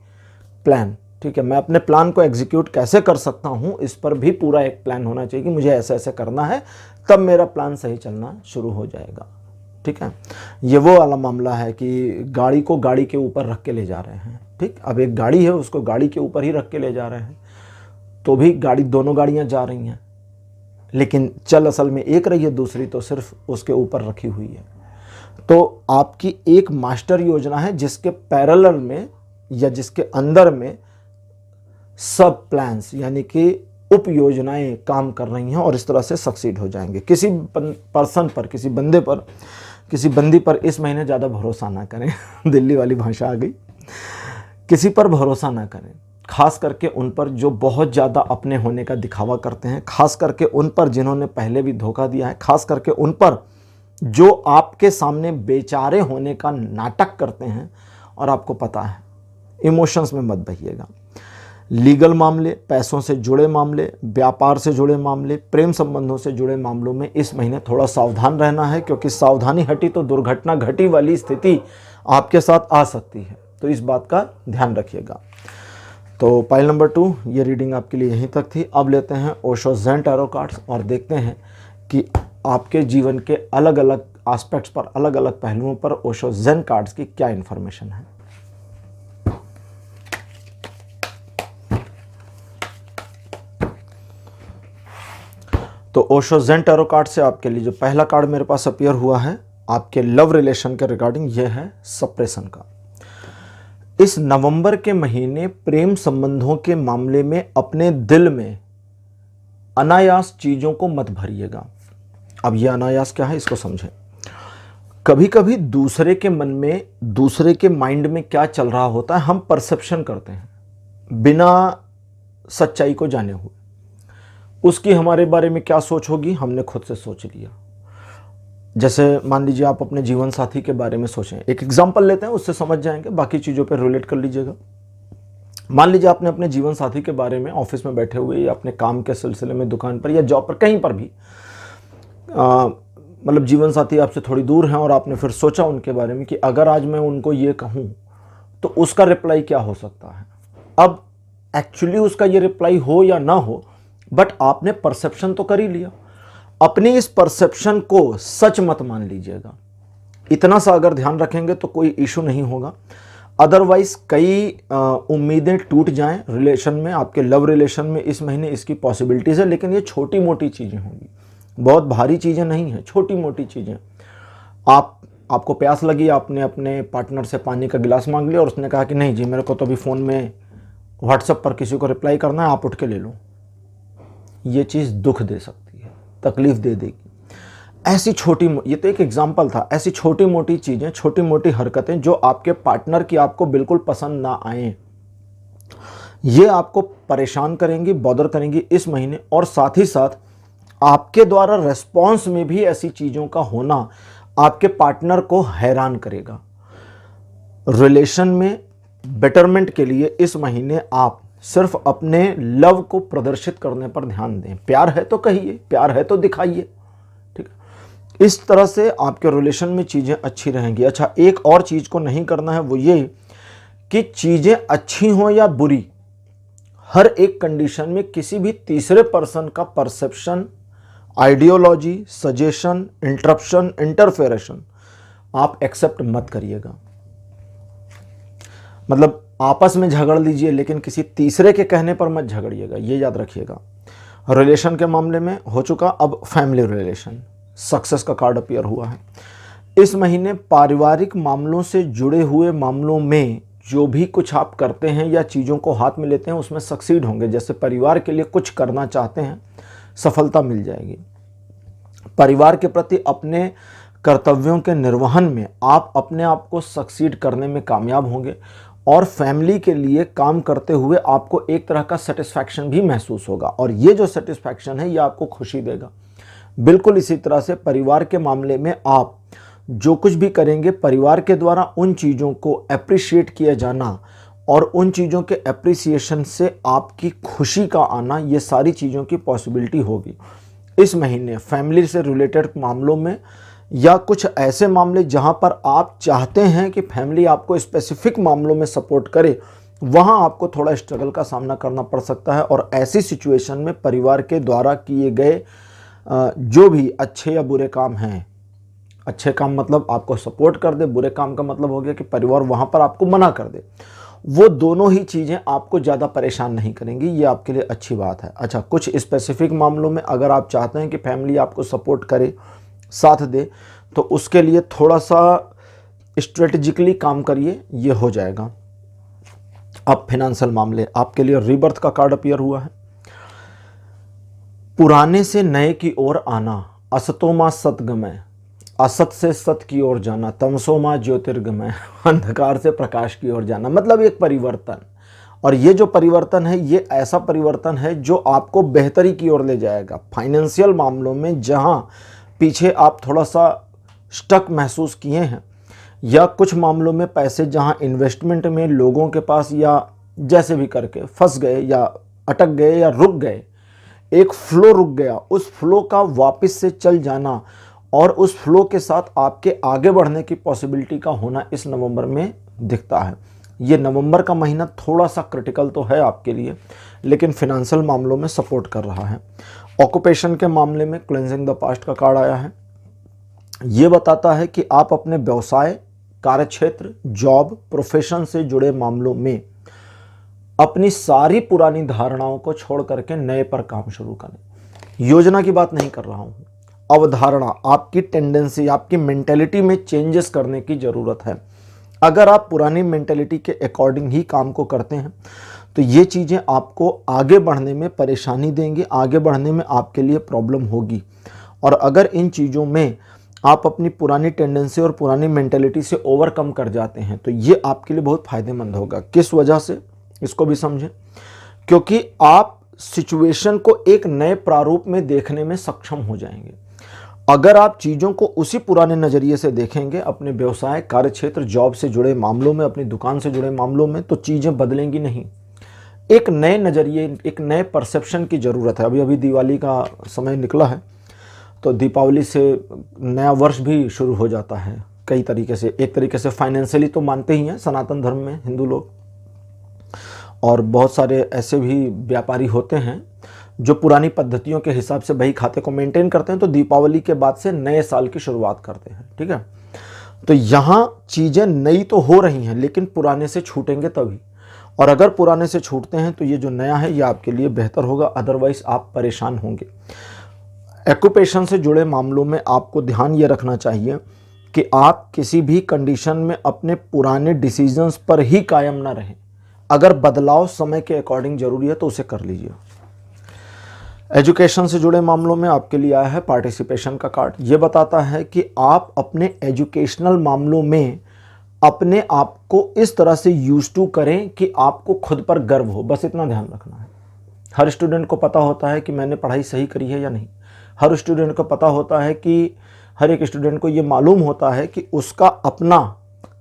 Speaker 1: plan. ठीक है, मैं अपने प्लान को एग्जीक्यूट कैसे कर सकता हूं, इस पर भी पूरा एक प्लान होना चाहिए कि मुझे ऐसे ऐसे करना है, तब मेरा प्लान सही चलना शुरू हो जाएगा। ठीक है, ये वो वाला मामला है कि गाड़ी को गाड़ी के ऊपर रख के ले जा रहे हैं। ठीक, अब एक गाड़ी है, उसको गाड़ी के ऊपर ही रख के ले जा रहे हैं, तो भी गाड़ी, दोनों गाड़ियां जा रही हैं, लेकिन चल असल में एक रही है, दूसरी तो सिर्फ उसके ऊपर रखी हुई है। तो आपकी एक मास्टर योजना है जिसके पैरेलल में या जिसके अंदर में सब प्लान्स यानी कि उप योजनाएं काम कर रही हैं और इस तरह से सक्सीड हो जाएंगे। किसी पर्सन पर, किसी बंदे पर, किसी बंदी पर इस महीने ज़्यादा भरोसा ना करें दिल्ली वाली भाषा आ गई। किसी पर भरोसा ना करें, खास करके उन पर जो बहुत ज़्यादा अपने होने का दिखावा करते हैं, खास करके उन पर जिन्होंने पहले भी धोखा दिया है, खास करके उन पर जो आपके सामने बेचारे होने का नाटक करते हैं और आपको पता है। इमोशंस में मत बहिएगा। लीगल मामले, पैसों से जुड़े मामले, व्यापार से जुड़े मामले, प्रेम संबंधों से जुड़े मामलों में इस महीने थोड़ा सावधान रहना है, क्योंकि सावधानी हटी तो दुर्घटना घटी वाली स्थिति आपके साथ आ सकती है। तो इस बात का ध्यान रखिएगा। तो पाइल नंबर 2, ये रीडिंग आपके लिए यहीं तक थी। अब लेते हैं ओशो ज़ेन टैरो कार्ड्स और देखते हैं कि आपके जीवन के अलग अलग एस्पेक्ट्स पर, अलग अलग पहलुओं पर ओशो ज़ेन कार्ड्स की क्या इन्फॉर्मेशन है। तो ओशो ज़ेन टैरो कार्ड से आपके लिए जो पहला कार्ड मेरे पास अपीयर हुआ है आपके लव रिलेशन के रिगार्डिंग, यह है सप्रेशन का। इस नवंबर के महीने प्रेम संबंधों के मामले में अपने दिल में अनायास चीज़ों को मत भरिएगा। अब यह अनायास क्या है इसको समझें। कभी कभी दूसरे के मन में, दूसरे के माइंड में क्या चल रहा होता है हम परसेप्शन करते हैं बिना सच्चाई को जाने हुए। उसकी हमारे बारे में क्या सोच होगी हमने खुद से सोच लिया। जैसे मान लीजिए आप अपने जीवन साथी के बारे में सोचें, एक एग्जांपल लेते हैं उससे समझ जाएंगे, बाकी चीज़ों पर रिलेट कर लीजिएगा। मान लीजिए आपने अपने जीवन साथी के बारे में ऑफिस में बैठे हुए या अपने काम के सिलसिले में दुकान पर या जॉब पर कहीं पर भी मतलब जीवन साथी आपसे थोड़ी दूर हैं और आपने फिर सोचा उनके बारे में कि अगर आज मैं उनको ये कहूँ तो उसका रिप्लाई क्या हो सकता है। अब एक्चुअली उसका ये रिप्लाई हो या ना हो, बट आपने परसेप्शन तो कर ही लिया। अपनी इस परसेप्शन को सच मत मान लीजिएगा। इतना सा अगर ध्यान रखेंगे तो कोई इशू नहीं होगा। अदरवाइज कई उम्मीदें टूट जाएं रिलेशन में, आपके लव रिलेशन में इस महीने इसकी पॉसिबिलिटीज़ है। लेकिन ये छोटी मोटी चीज़ें होंगी, बहुत भारी चीज़ें नहीं हैं, छोटी मोटी चीज़ें। आपको प्यास लगी, आपने अपने पार्टनर से पानी का गिलास मांग लिया और उसने कहा कि नहीं जी मेरे को तो अभी फ़ोन में व्हाट्सएप पर किसी को रिप्लाई करना है, आप उठ के ले लो। ये चीज़ दुख दे सकती है, तकलीफ़ दे देगी। ऐसी छोटी, ये तो एक एग्जाम्पल था, ऐसी छोटी मोटी चीज़ें, छोटी मोटी हरकतें जो आपके पार्टनर की आपको बिल्कुल पसंद ना आए, ये आपको परेशान करेंगी, बॉदर करेंगी इस महीने। और साथ ही साथ आपके द्वारा रेस्पॉन्स में भी ऐसी चीज़ों का होना आपके पार्टनर को हैरान करेगा। रिलेशन में बेटरमेंट के लिए इस महीने आप सिर्फ अपने लव को प्रदर्शित करने पर ध्यान दें। प्यार है तो कहिए, प्यार है तो दिखाइए, ठीक है। इस तरह से आपके रिलेशन में चीज़ें अच्छी रहेंगी। अच्छा, एक और चीज़ को नहीं करना है, वो ये कि चीज़ें अच्छी हों या बुरी, हर एक कंडीशन में किसी भी तीसरे पर्सन का परसेप्शन, आइडियोलॉजी, सजेशन, इंटरप्शन, इंटरफेरेशन आप एक्सेप्ट मत करिएगा। मतलब आपस में झगड़ लीजिए लेकिन किसी तीसरे के कहने पर मत झगड़िएगा, ये याद रखिएगा। रिलेशन के मामले में हो चुका, अब फैमिली रिलेशन, सक्सेस का कार्ड अपीयर हुआ है। इस महीने पारिवारिक मामलों से जुड़े हुए मामलों में जो भी कुछ आप करते हैं या चीज़ों को हाथ में लेते हैं उसमें सक्सीड होंगे। जैसे परिवार के लिए कुछ करना चाहते हैं, सफलता मिल जाएगी। परिवार के प्रति अपने कर्तव्यों के निर्वहन में आप अपने आप को सक्सीड करने में कामयाब होंगे और फैमिली के लिए काम करते हुए आपको एक तरह का सेटिस्फैक्शन भी महसूस होगा और ये जो सेटिस्फैक्शन है ये आपको खुशी देगा। बिल्कुल इसी तरह से परिवार के मामले में आप जो कुछ भी करेंगे परिवार के द्वारा उन चीज़ों को अप्रिशिएट किया जाना और उन चीज़ों के अप्रिसिएशन से आपकी खुशी का आना, ये सारी चीज़ों की पॉसिबिलिटी होगी। इस महीने फैमिली से रिलेटेड मामलों में या कुछ ऐसे मामले जहां पर आप चाहते हैं कि फैमिली आपको स्पेसिफिक मामलों में सपोर्ट करे, वहां आपको थोड़ा स्ट्रगल का सामना करना पड़ सकता है। और ऐसी सिचुएशन में परिवार के द्वारा किए गए जो भी अच्छे या बुरे काम हैं, अच्छे काम मतलब आपको सपोर्ट कर दे, बुरे काम का मतलब हो गया कि परिवार वहां पर आपको मना कर दे, वो दोनों ही चीज़ें आपको ज़्यादा परेशान नहीं करेंगी, ये आपके लिए अच्छी बात है। अच्छा, कुछ स्पेसिफिक मामलों में अगर आप चाहते हैं कि फैमिली आपको सपोर्ट करे, साथ दे, तो उसके लिए थोड़ा सा स्ट्रेटेजिकली काम करिए, ये हो जाएगा। अब फाइनेंशियल मामले, आपके लिए रीबर्थ का कार्ड अपीयर हुआ है। पुराने से नए की ओर आना, असतोमा सतगमय, असत से सत की ओर जाना, तमसोमा ज्योतिर्गमय, अंधकार से प्रकाश की ओर जाना, मतलब एक परिवर्तन। और ये जो परिवर्तन है ये ऐसा परिवर्तन है जो आपको बेहतरी की ओर ले जाएगा। फाइनेंशियल मामलों में जहां पीछे आप थोड़ा सा स्टक महसूस किए हैं या कुछ मामलों में पैसे जहां इन्वेस्टमेंट में लोगों के पास या जैसे भी करके फंस गए या अटक गए या रुक गए, एक फ्लो रुक गया, उस फ्लो का वापस से चल जाना और उस फ्लो के साथ आपके आगे बढ़ने की पॉसिबिलिटी का होना इस नवंबर में दिखता है। ये नवंबर का महीना थोड़ा सा क्रिटिकल तो है आपके लिए, लेकिन फिनेंशियल मामलों में सपोर्ट कर रहा है। ऑक्यूपेशन के मामले में क्लेंजिंग द पास्ट का कार्ड आया है। ये बताता है कि आप अपने व्यवसाय, कार्यक्षेत्र, जॉब, प्रोफेशन से जुड़े मामलों में अपनी सारी पुरानी धारणाओं को छोड़ करके नए पर काम शुरू करें। योजना की बात नहीं कर रहा हूँ, अवधारणा, आपकी टेंडेंसी, आपकी मेंटेलिटी में चेंजेस करने की ज़रूरत है। अगर आप पुरानी मेंटेलिटी के अकॉर्डिंग ही काम को करते हैं तो ये चीज़ें आपको आगे बढ़ने में परेशानी देंगी, आगे बढ़ने में आपके लिए प्रॉब्लम होगी। और अगर इन चीज़ों में आप अपनी पुरानी टेंडेंसी और पुरानी मेंटेलिटी से ओवरकम कर जाते हैं, तो ये आपके लिए बहुत फ़ायदेमंद होगा। किस वजह से, इसको भी समझें। क्योंकि आप सिचुएशन को एक नए प्रारूप में देखने में सक्षम हो जाएंगे। अगर आप चीज़ों को उसी पुराने नज़रिए से देखेंगे, अपने व्यवसाय, कार्यक्षेत्र, जॉब से जुड़े मामलों में, अपनी दुकान से जुड़े मामलों में, तो चीज़ें बदलेंगी नहीं। एक नए नज़रिए, एक नए परसेप्शन की ज़रूरत है। अभी अभी दिवाली का समय निकला है, तो दीपावली से नया वर्ष भी शुरू हो जाता है कई तरीके से। एक तरीके से फाइनेंशियली तो मानते ही हैं सनातन धर्म में हिंदू लोग, और बहुत सारे ऐसे भी व्यापारी होते हैं जो पुरानी पद्धतियों के हिसाब से बही खाते को मेंटेन करते हैं, तो दीपावली के बाद से नए साल की शुरुआत करते हैं। ठीक है, तो यहाँ चीज़ें नई तो हो रही हैं, लेकिन पुराने से छूटेंगे तभी। और अगर पुराने से छूटते हैं तो ये जो नया है ये आपके लिए बेहतर होगा, अदरवाइज आप परेशान होंगे। ऑक्यूपेशन से जुड़े मामलों में आपको ध्यान ये रखना चाहिए कि आप किसी भी कंडीशन में अपने पुराने डिसीजंस पर ही कायम ना रहें। अगर बदलाव समय के अकॉर्डिंग जरूरी है तो उसे कर लीजिए। एजुकेशन से जुड़े मामलों में आपके लिए आया है पार्टिसिपेशन का कार्ड। ये बताता है कि आप अपने एजुकेशनल मामलों में अपने आप को इस तरह से यूज टू करें कि आपको खुद पर गर्व हो। बस इतना ध्यान रखना है। हर स्टूडेंट को पता होता है कि मैंने पढ़ाई सही करी है या नहीं। हर स्टूडेंट को पता होता है कि, हर एक स्टूडेंट को ये मालूम होता है कि उसका अपना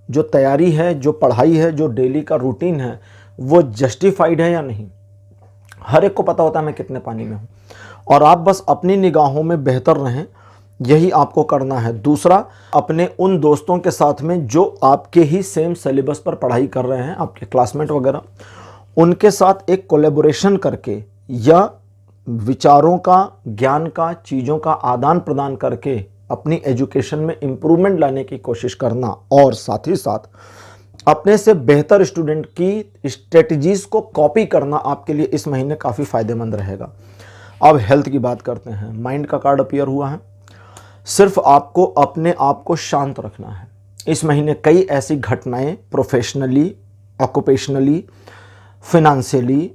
Speaker 1: जो तैयारी है, जो पढ़ाई है, जो डेली का रूटीन है, वो जस्टिफाइड है या नहीं। हर एक को पता होता है मैं कितने पानी में हूँ, और आप बस अपनी निगाहों में बेहतर रहें, यही आपको करना है। दूसरा, अपने उन दोस्तों के साथ में जो आपके ही सेम सिलेबस पर पढ़ाई कर रहे हैं, आपके क्लासमेट वगैरह, उनके साथ एक कोलैबोरेशन करके या विचारों का, ज्ञान का, चीज़ों का आदान प्रदान करके अपनी एजुकेशन में इम्प्रूवमेंट लाने की कोशिश करना, और साथ ही साथ अपने से बेहतर स्टूडेंट की स्ट्रेटजीज को कॉपी करना आपके लिए इस महीने काफ़ी फायदेमंद रहेगा। अब हेल्थ की बात करते हैं। माइंड का कार्ड अपीयर हुआ है। सिर्फ आपको अपने आप को शांत रखना है। इस महीने कई ऐसी घटनाएं प्रोफेशनली, ऑक्यूपेशनली, फिनेंशियली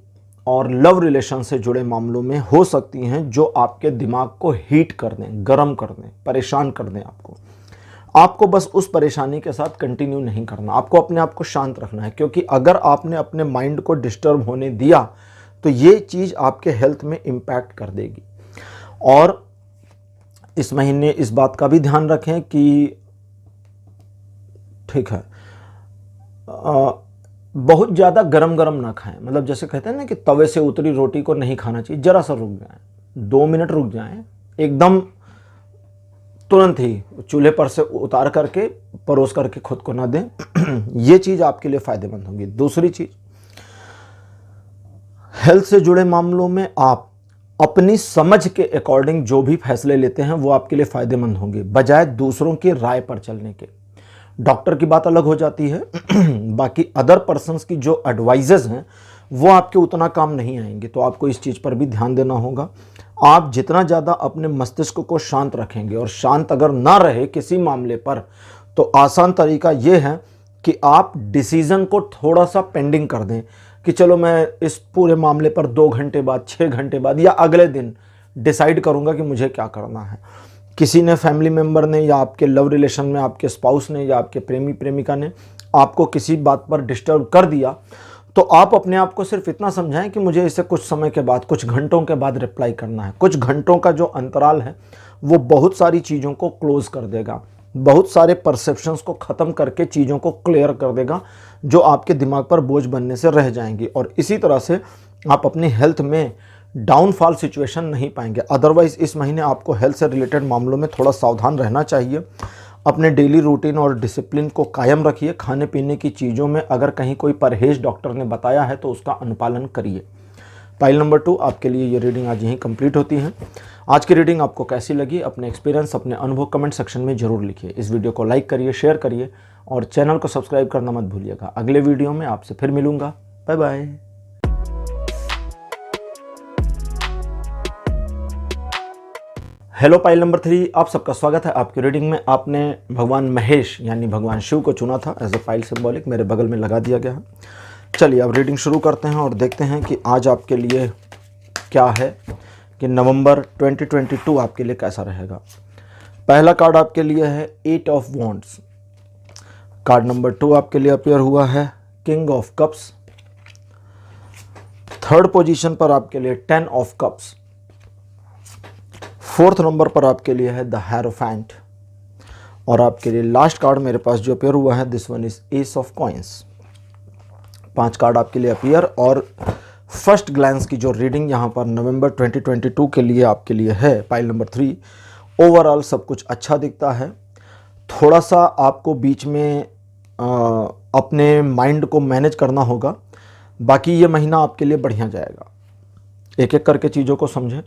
Speaker 1: और लव रिलेशन से जुड़े मामलों में हो सकती हैं जो आपके दिमाग को हीट कर दें, गर्म कर दें, परेशान कर दें आपको बस उस परेशानी के साथ कंटिन्यू नहीं करना। आपको अपने आप को शांत रखना है, क्योंकि अगर आपने अपने माइंड को डिस्टर्ब होने दिया तो ये चीज़ आपके हेल्थ में इम्पैक्ट कर देगी। और इस महीने इस बात का भी ध्यान रखें कि, ठीक है, बहुत ज़्यादा गरम गरम ना खाएं। मतलब जैसे कहते हैं ना कि तवे से उतरी रोटी को नहीं खाना चाहिए। जरा सा रुक जाएं, 2 मिनट रुक जाएं, एकदम तुरंत ही चूल्हे पर से उतार करके परोस करके खुद को ना दें। ये चीज़ आपके लिए फ़ायदेमंद होगी। दूसरी चीज़, हेल्थ से जुड़े मामलों में आप अपनी समझ के अकॉर्डिंग जो भी फैसले लेते हैं वो आपके लिए फ़ायदेमंद होंगे, बजाय दूसरों की राय पर चलने के। डॉक्टर की बात अलग हो जाती है, बाकी अदर पर्सन्स की जो एडवाइजेज हैं वो आपके उतना काम नहीं आएंगे। तो आपको इस चीज़ पर भी ध्यान देना होगा। आप जितना ज़्यादा अपने मस्तिष्क को शांत रखेंगे, और शांत अगर ना रहे किसी मामले पर, तो आसान तरीका ये है कि आप डिसीज़न को थोड़ा सा पेंडिंग कर दें कि चलो मैं इस पूरे मामले पर 2 घंटे बाद, 6 घंटे बाद या अगले दिन डिसाइड करूँगा कि मुझे क्या करना है। किसी ने, फैमिली मेम्बर ने, या आपके लव रिलेशन में आपके स्पाउस ने, या आपके प्रेमी प्रेमिका ने आपको किसी बात पर डिस्टर्ब कर दिया, तो आप अपने आप को सिर्फ इतना समझाएं कि मुझे इसे कुछ समय के बाद, कुछ घंटों के बाद रिप्लाई करना है। कुछ घंटों का जो अंतराल है वो बहुत सारी चीज़ों को क्लोज कर देगा, बहुत सारे परसेप्शंस को ख़त्म करके चीज़ों को क्लियर कर देगा जो आपके दिमाग पर बोझ बनने से रह जाएंगी। और इसी तरह से आप अपनी हेल्थ में डाउनफॉल सिचुएशन नहीं पाएंगे। अदरवाइज़ इस महीने आपको हेल्थ से रिलेटेड मामलों में थोड़ा सावधान रहना चाहिए। अपने डेली रूटीन और डिसिप्लिन को कायम रखिए। खाने पीने की चीज़ों में अगर कहीं कोई परहेज डॉक्टर ने बताया है तो उसका अनुपालन करिए। पाइल नंबर 2 आपके लिए ये रीडिंग आज यहीं कंप्लीट होती है। आज की रीडिंग आपको कैसी लगी, अपने एक्सपीरियंस, अपने अनुभव कमेंट सेक्शन में ज़रूर लिखिए। इस वीडियो को लाइक करिए, शेयर करिए और चैनल को सब्सक्राइब करना मत भूलिएगा। अगले वीडियो में आपसे फिर मिलूँगा। Bye bye. Hello pile number 3, आप सबका स्वागत है आपकी रीडिंग में। आपने भगवान महेश यानी भगवान शिव को चुना था एज ए पाइल सिंबॉलिक, मेरे बगल में लगा दिया गया है। चलिए अब रीडिंग शुरू करते हैं और देखते हैं कि आज आपके लिए क्या है, कि नवंबर 2022 आपके लिए कैसा रहेगा। पहला कार्ड आपके लिए है 8 ऑफ वॉन्ड्स। कार्ड नंबर 2 आपके लिए अपीयर हुआ है king of cups. Third position पर आपके लिए 10 ऑफ कप्स। फोर्थ नंबर पर आपके लिए है द हेरोफेंट। और आपके लिए लास्ट कार्ड मेरे पास जो अपीयर हुआ है, this one is S of coins. 5 card आपके लिए अपीयर। और फर्स्ट ग्लैंस की जो रीडिंग यहाँ पर नवंबर 2022 के लिए आपके लिए है, पाइल नंबर 3, ओवरऑल सब कुछ अच्छा दिखता है। थोड़ा सा आपको बीच में अपने माइंड को मैनेज करना होगा, बाकी ये महीना आपके लिए बढ़िया जाएगा। एक एक करके चीज़ों को समझें।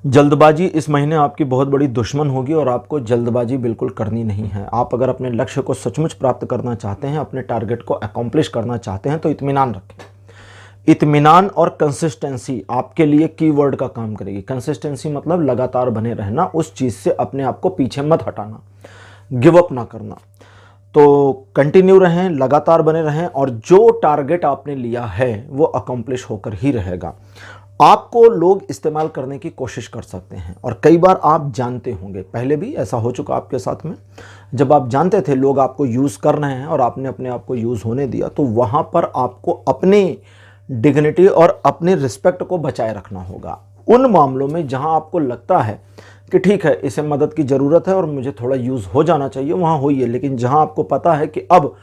Speaker 1: जल्दबाजी इस महीने आपकी बहुत बड़ी दुश्मन होगी और आपको जल्दबाजी बिल्कुल करनी नहीं है। आप अगर अपने लक्ष्य को सचमुच प्राप्त करना चाहते हैं, अपने टारगेट को अकॉम्प्लिश करना चाहते हैं, तो इत्मीनान रखें। इत्मीनान और कंसिस्टेंसी आपके लिए कीवर्ड का काम करेगी। कंसिस्टेंसी मतलब लगातार बने रहना, उस चीज़ से अपने आप को पीछे मत हटाना, गिव अप ना करना। तो कंटिन्यू रहें, लगातार बने रहें और जो टारगेट आपने लिया है वो अकम्प्लिश होकर ही रहेगा। आपको लोग इस्तेमाल करने की कोशिश कर सकते हैं और कई बार आप जानते होंगे, पहले भी ऐसा हो चुका आपके साथ में, जब आप जानते थे लोग आपको यूज़ कर रहे हैं और आपने अपने आप को यूज़ होने दिया, तो वहाँ पर आपको अपनी डिग्निटी और अपने रिस्पेक्ट को बचाए रखना होगा। उन मामलों में जहाँ आपको लगता है कि ठीक है इसे मदद की ज़रूरत है और मुझे थोड़ा यूज़ हो जाना चाहिए, वहाँ होइए। लेकिन जहाँ आपको पता है कि अब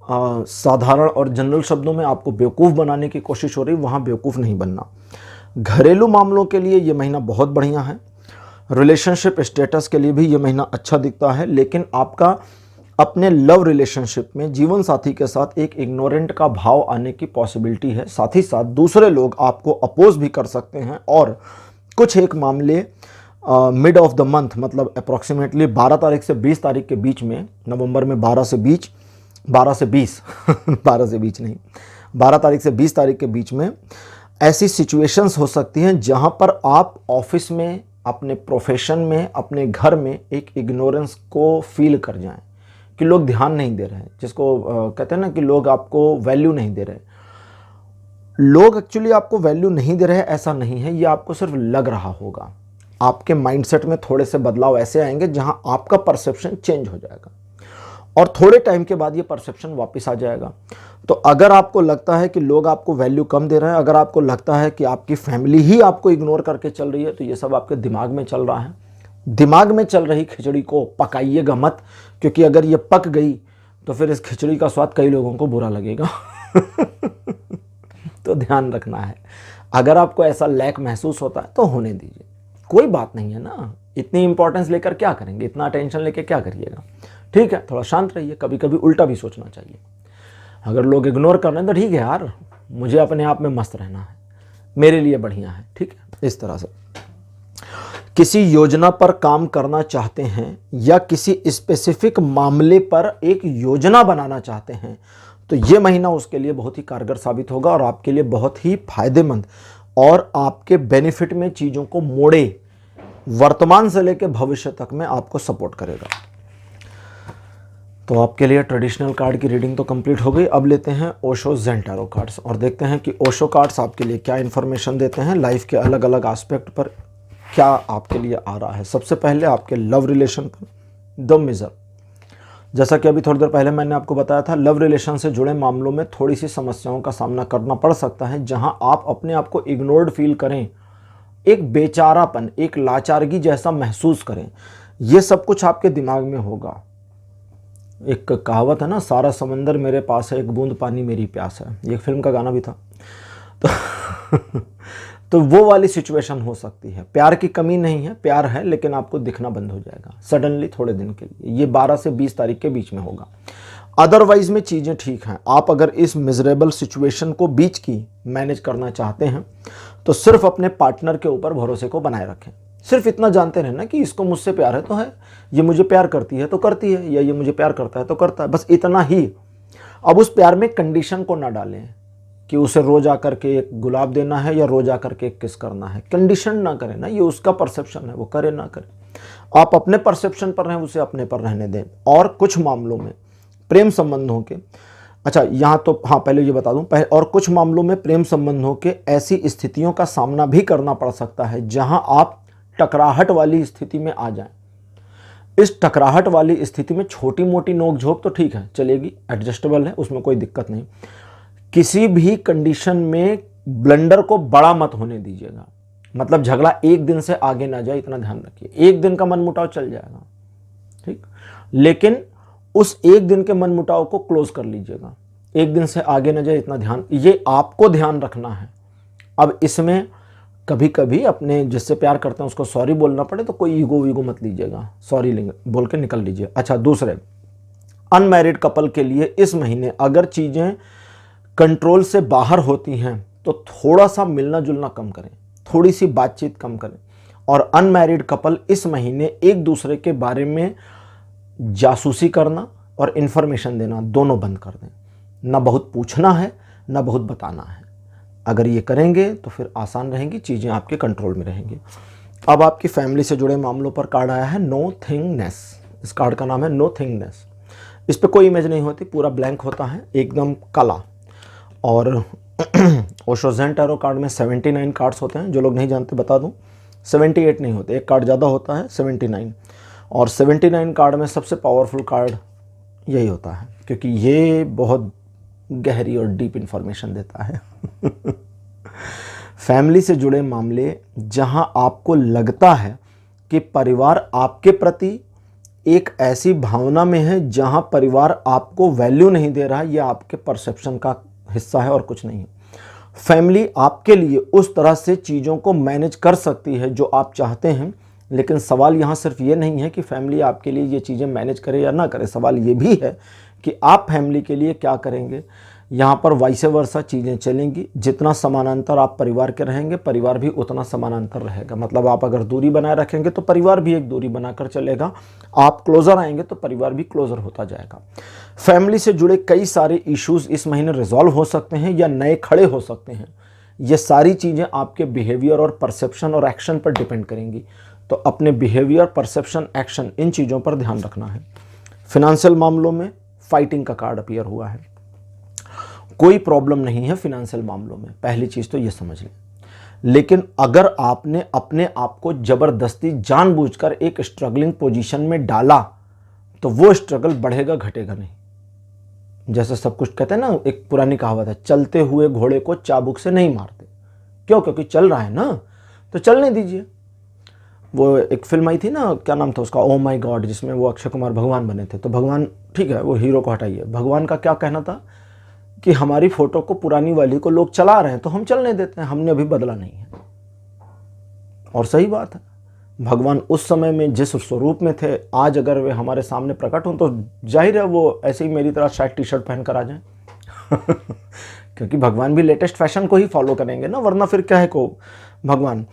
Speaker 1: साधारण और जनरल शब्दों में आपको बेवकूफ़ बनाने की कोशिश हो रही, वहाँ बेवकूफ़ नहीं बनना। घरेलू मामलों के लिए ये महीना बहुत बढ़िया है। रिलेशनशिप स्टेटस के लिए भी ये महीना अच्छा दिखता है, लेकिन आपका अपने लव रिलेशनशिप में जीवन साथी के साथ एक इग्नोरेंट का भाव आने की पॉसिबिलिटी है। साथ ही साथ दूसरे लोग आपको अपोज भी कर सकते हैं और कुछ एक मामले मिड ऑफ द मंथ, मतलब अप्रॉक्सीमेटली 12 तारीख से 20 तारीख के बीच में, नवंबर में 12 से 20 12 से 20 12 से 20 नहीं, 12 तारीख से 20 तारीख के बीच में ऐसी सिचुएशंस हो सकती हैं जहां पर आप ऑफिस में, अपने प्रोफेशन में, अपने घर में एक इग्नोरेंस को फील कर जाएं कि लोग ध्यान नहीं दे रहे हैं, जिसको कहते हैं ना कि लोग आपको वैल्यू नहीं दे रहे। लोग एक्चुअली आपको वैल्यू नहीं दे रहे, ऐसा नहीं है, ये आपको सिर्फ लग रहा होगा। आपके माइंडसेट में थोड़े से बदलाव ऐसे आएंगे जहां आपका परसेप्शन चेंज हो जाएगा और थोड़े टाइम के बाद ये परसेप्शन वापस आ जाएगा। तो अगर आपको लगता है कि लोग आपको वैल्यू कम दे रहे हैं, अगर आपको लगता है कि आपकी फैमिली ही आपको इग्नोर करके चल रही है, तो ये सब आपके दिमाग में चल रहा है। दिमाग में चल रही खिचड़ी को पकाइएगा मत, क्योंकि अगर ये पक गई तो फिर इस खिचड़ी का स्वाद कई लोगों को बुरा लगेगा। तो ध्यान रखना है। अगर आपको ऐसा लैक महसूस होता है तो होने दीजिए, कोई बात नहीं है ना। इतनी इंपॉर्टेंस लेकर क्या करेंगे, इतना टेंशन लेकर क्या करिएगा। ठीक है, थोड़ा शांत रहिए। कभी कभी उल्टा भी सोचना चाहिए। अगर लोग इग्नोर कर रहे हैं तो ठीक है यार, मुझे अपने आप में मस्त रहना है, मेरे लिए बढ़िया है। ठीक है, इस तरह से किसी योजना पर काम करना चाहते हैं या किसी स्पेसिफिक मामले पर एक योजना बनाना चाहते हैं, तो ये महीना उसके लिए बहुत ही कारगर साबित होगा और आपके लिए बहुत ही फायदेमंद और आपके बेनिफिट में चीज़ों को मोड़े, वर्तमान से लेकर भविष्य तक में आपको सपोर्ट करेगा। तो आपके लिए ट्रेडिशनल कार्ड की रीडिंग तो कंप्लीट हो गई। अब लेते हैं ओशो ज़ेन टैरो कार्ड्स और देखते हैं कि ओशो कार्ड्स आपके लिए क्या इन्फॉर्मेशन देते हैं, लाइफ के अलग अलग एस्पेक्ट पर क्या आपके लिए आ रहा है। सबसे पहले आपके लव रिलेशन पर द मिजर। जैसा कि अभी थोड़ी देर पहले मैंने आपको बताया था, लव रिलेशन से जुड़े मामलों में थोड़ी सी समस्याओं का सामना करना पड़ सकता है, जहां आप अपने आप को इग्नोर्ड फील करें, एक बेचारापन, एक लाचारगी जैसा महसूस करें। ये सब कुछ आपके दिमाग में होगा। एक कहावत है ना, सारा समंदर मेरे पास है, एक बूंद पानी मेरी प्यास है। ये एक फिल्म का गाना भी था। तो वो वाली सिचुएशन हो सकती है। प्यार की कमी नहीं है, प्यार है, लेकिन आपको दिखना बंद हो जाएगा सडनली थोड़े दिन के लिए। ये 12 से 20 तारीख के बीच में होगा। अदरवाइज में चीज़ें ठीक हैं। आप अगर इस मिजरेबल सिचुएशन को बीच की मैनेज करना चाहते हैं तो सिर्फ अपने पार्टनर के ऊपर भरोसे को बनाए रखें। सिर्फ इतना जानते रहना कि इसको मुझसे प्यार है तो है, ये मुझे प्यार करती है तो करती है, या ये मुझे प्यार करता है तो करता है, बस इतना ही। अब उस प्यार में कंडीशन को ना डालें कि उसे रोज आकर के एक गुलाब देना है या रोज आकर के एक किस करना है। कंडीशन ना करें ना, ये उसका परसेप्शन है, वो करे ना करे। आप अपने परसेप्शन पर रहें, उसे अपने पर रहने दें। और कुछ मामलों में प्रेम संबंधों के, अच्छा यहाँ तो हाँ पहले ये बता दूं, और कुछ मामलों में प्रेम संबंधों के ऐसी स्थितियों का सामना भी करना पड़ सकता है जहां आप टकराहट वाली स्थिति में आ जाएं। इस टकराहट वाली स्थिति में छोटी मोटी नोकझोंक तो ठीक है, चलेगी, एडजस्टेबल है, उसमें कोई दिक्कत नहीं। किसी भी कंडीशन में ब्लंडर को बड़ा मत होने दीजिएगा, मतलब झगड़ा एक दिन से आगे ना जाए, इतना ध्यान रखिए। एक दिन का मनमुटाव चल जाएगा, ठीक, लेकिन उस एक दिन के मनमुटाव को क्लोज कर लीजिएगा, एक दिन से आगे ना जाए, इतना ध्यान, ये आपको ध्यान रखना है। अब इसमें कभी कभी अपने जिससे प्यार करते हैं उसको सॉरी बोलना पड़े तो कोई ईगो वीगो मत लीजिएगा, सॉरी बोल के निकल लीजिए। अच्छा, दूसरे, अनमैरिड कपल के लिए इस महीने अगर चीज़ें कंट्रोल से बाहर होती हैं तो थोड़ा सा मिलना जुलना कम करें, थोड़ी सी बातचीत कम करें। और अनमैरिड कपल इस महीने एक दूसरे के बारे में जासूसी करना और इन्फॉर्मेशन देना दोनों बंद कर दें। ना बहुत पूछना है, ना बहुत बताना है। अगर ये करेंगे तो फिर आसान रहेंगी, चीज़ें आपके कंट्रोल में रहेंगी। अब आपकी फैमिली से जुड़े मामलों पर कार्ड आया है नो थिंगनेस। इस कार्ड का नाम है नो थिंगनेस। इस पर कोई इमेज नहीं होती, पूरा ब्लैंक होता है, एकदम काला। और ओशो ज़ेन टैरो कार्ड में 79 कार्ड्स होते हैं। जो लोग नहीं जानते बता दूं, 78 नहीं होते, एक कार्ड ज़्यादा होता है, 79। और 79 कार्ड में सबसे पावरफुल कार्ड यही होता है, क्योंकि ये बहुत गहरी और डीप इंफॉर्मेशन देता है। फैमिली से जुड़े मामले जहां आपको लगता है कि परिवार आपके प्रति एक ऐसी भावना में है जहां परिवार आपको वैल्यू नहीं दे रहा है, यह आपके परसेप्शन का हिस्सा है और कुछ नहीं है। फैमिली आपके लिए उस तरह से चीज़ों को मैनेज कर सकती है जो आप चाहते हैं, लेकिन सवाल यहाँ सिर्फ ये नहीं है कि फैमिली आपके लिए ये चीज़ें मैनेज करे या ना करे, सवाल ये भी है कि आप फैमिली के लिए क्या करेंगे। यहाँ पर वाइसे वर्सा चीज़ें चलेंगी। जितना समानांतर आप परिवार के रहेंगे, परिवार भी उतना समानांतर रहेगा। मतलब आप अगर दूरी बनाए रखेंगे तो परिवार भी एक दूरी बनाकर चलेगा, आप क्लोज़र आएंगे तो परिवार भी क्लोज़र होता जाएगा। फैमिली से जुड़े कई सारे इश्यूज़ इस महीने रिजॉल्व हो सकते हैं या नए खड़े हो सकते हैं। ये सारी चीज़ें आपके बिहेवियर और परसेप्शन और एक्शन पर डिपेंड करेंगी। तो अपने बिहेवियर, परसेप्शन, एक्शन, इन चीज़ों पर ध्यान रखना है। फिनेंशियल मामलों में फाइटिंग का कार्ड अपीयर हुआ है। कोई प्रॉब्लम नहीं है फिनेंशियल मामलों में, पहली चीज़ तो ये समझ लें। लेकिन अगर आपने अपने आप को ज़बरदस्ती जानबूझकर एक स्ट्रगलिंग पोजीशन में डाला तो वो स्ट्रगल बढ़ेगा, घटेगा नहीं। जैसे सब कुछ कहते हैं ना, एक पुरानी कहावत है, चलते हुए घोड़े को चाबुक से नहीं मारते। क्यों? क्योंकि चल रहा है ना, तो चलने दीजिए। वो एक फिल्म आई थी ना, क्या नाम था उसका, ओ माई गॉड, जिसमें वो अक्षय कुमार भगवान बने थे। तो भगवान, ठीक है, वो हीरो को हटाइए, भगवान का क्या कहना था कि हमारी फोटो को, पुरानी वाली को लोग चला रहे हैं तो हम चलने देते हैं, हमने अभी बदला नहीं है। और सही बात है, भगवान उस समय में जिस स्वरूप में थे, आज अगर वे हमारे सामने प्रकट हों तो जाहिर है वो ऐसे ही मेरी तरह शर्ट टी शर्ट पहनकर आ जाएं। क्योंकि भगवान भी लेटेस्ट फैशन को ही फॉलो करेंगे ना, वरना फिर क्या है को भगवान।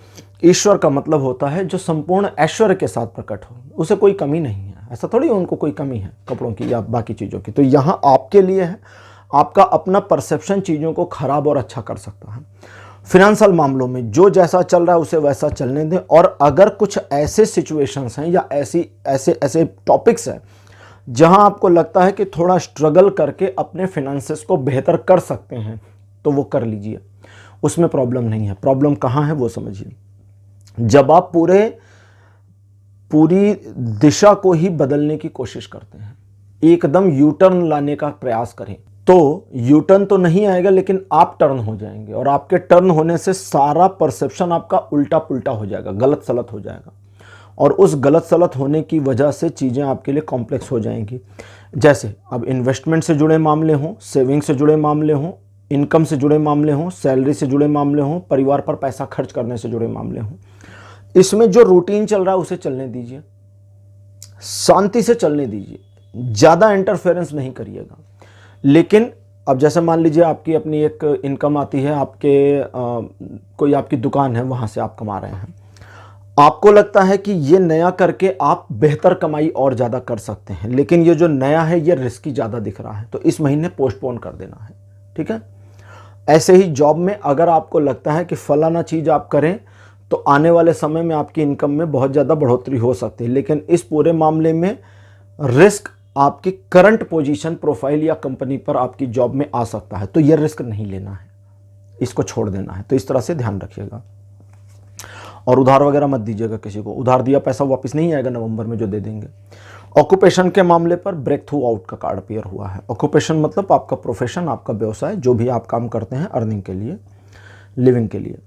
Speaker 1: ईश्वर का मतलब होता है जो संपूर्ण ऐश्वर्य के साथ प्रकट हो, उसे कोई कमी नहीं है। ऐसा थोड़ी उनको कोई कमी है कपड़ों की या बाकी चीज़ों की। तो यहाँ आपके लिए है, आपका अपना परसेप्शन चीज़ों को खराब और अच्छा कर सकता है। फिनेंशियल मामलों में जो जैसा चल रहा है उसे वैसा चलने दें। और अगर कुछ ऐसे सिचुएशंस हैं या ऐसे टॉपिक्स हैं जहां आपको लगता है कि थोड़ा स्ट्रगल करके अपने फिनेंसेस को बेहतर कर सकते हैं, तो वो कर लीजिए, उसमें प्रॉब्लम नहीं है। प्रॉब्लम कहाँ है वो समझिए। जब आप पूरी दिशा को ही बदलने की कोशिश करते हैं, एकदम यू टर्न लाने का प्रयास करें, तो यू टर्न तो नहीं आएगा, लेकिन आप टर्न हो जाएंगे। और आपके टर्न होने से सारा परसेप्शन आपका उल्टा पुल्टा हो जाएगा, गलत सलत हो जाएगा। और उस गलत सलत होने की वजह से चीज़ें आपके लिए कॉम्प्लेक्स हो जाएंगी। जैसे अब इन्वेस्टमेंट से जुड़े मामले हों, सेविंग से जुड़े मामले हों, इनकम से जुड़े मामले हों, सैलरी से जुड़े मामले हों, परिवार पर पैसा खर्च करने से जुड़े मामले हों, इसमें जो रूटीन चल रहा है उसे चलने दीजिए, शांति से चलने दीजिए, ज़्यादा इंटरफेरेंस नहीं करिएगा। लेकिन अब जैसे मान लीजिए आपकी अपनी एक इनकम आती है, आपके कोई आपकी दुकान है, वहाँ से आप कमा रहे हैं, आपको लगता है कि ये नया करके आप बेहतर कमाई और ज़्यादा कर सकते हैं, लेकिन ये जो नया है ये रिस्की ज़्यादा दिख रहा है, तो इस महीने पोस्टपोन कर देना है, ठीक है। ऐसे ही जॉब में अगर आपको लगता है कि फलाना चीज़ आप करें तो आने वाले समय में आपकी इनकम में बहुत ज़्यादा बढ़ोतरी हो सकती है, लेकिन इस पूरे मामले में रिस्क आपकी करंट पोजीशन, प्रोफाइल या कंपनी पर आपकी जॉब में आ सकता है, तो यह रिस्क नहीं लेना है, इसको छोड़ देना है। तो इस तरह से ध्यान रखिएगा। और उधार वगैरह मत दीजिएगा किसी को, उधार दिया पैसा वापस नहीं आएगा नवंबर में जो दे देंगे। ऑक्यूपेशन के मामले पर ब्रेक थ्रू आउट का कार्ड अपीयर हुआ है। ऑक्यूपेशन मतलब आपका प्रोफेशन, आपका व्यवसाय, जो भी आप काम करते हैं अर्निंग के लिए, लिविंग के लिए।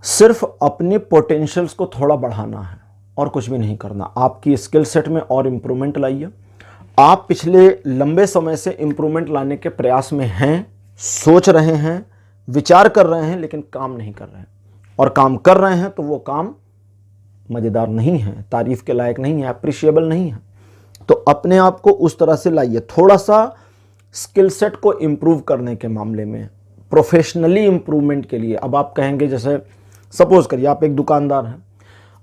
Speaker 1: सिर्फ अपने पोटेंशियल्स को थोड़ा बढ़ाना है और कुछ भी नहीं करना। आपकी स्किल सेट में और इम्प्रूवमेंट लाइए। आप पिछले लंबे समय से इम्प्रूवमेंट लाने के प्रयास में हैं, सोच रहे हैं, विचार कर रहे हैं, लेकिन काम नहीं कर रहे हैं, और काम कर रहे हैं तो वो काम मज़ेदार नहीं है, तारीफ के लायक नहीं है, अप्रिशिएबल नहीं है। तो अपने आप को उस तरह से लाइए, थोड़ा सा स्किल सेट को इम्प्रूव करने के मामले में, प्रोफेशनली इम्प्रूवमेंट के लिए। अब आप कहेंगे, जैसे सपोज करिए आप एक दुकानदार हैं,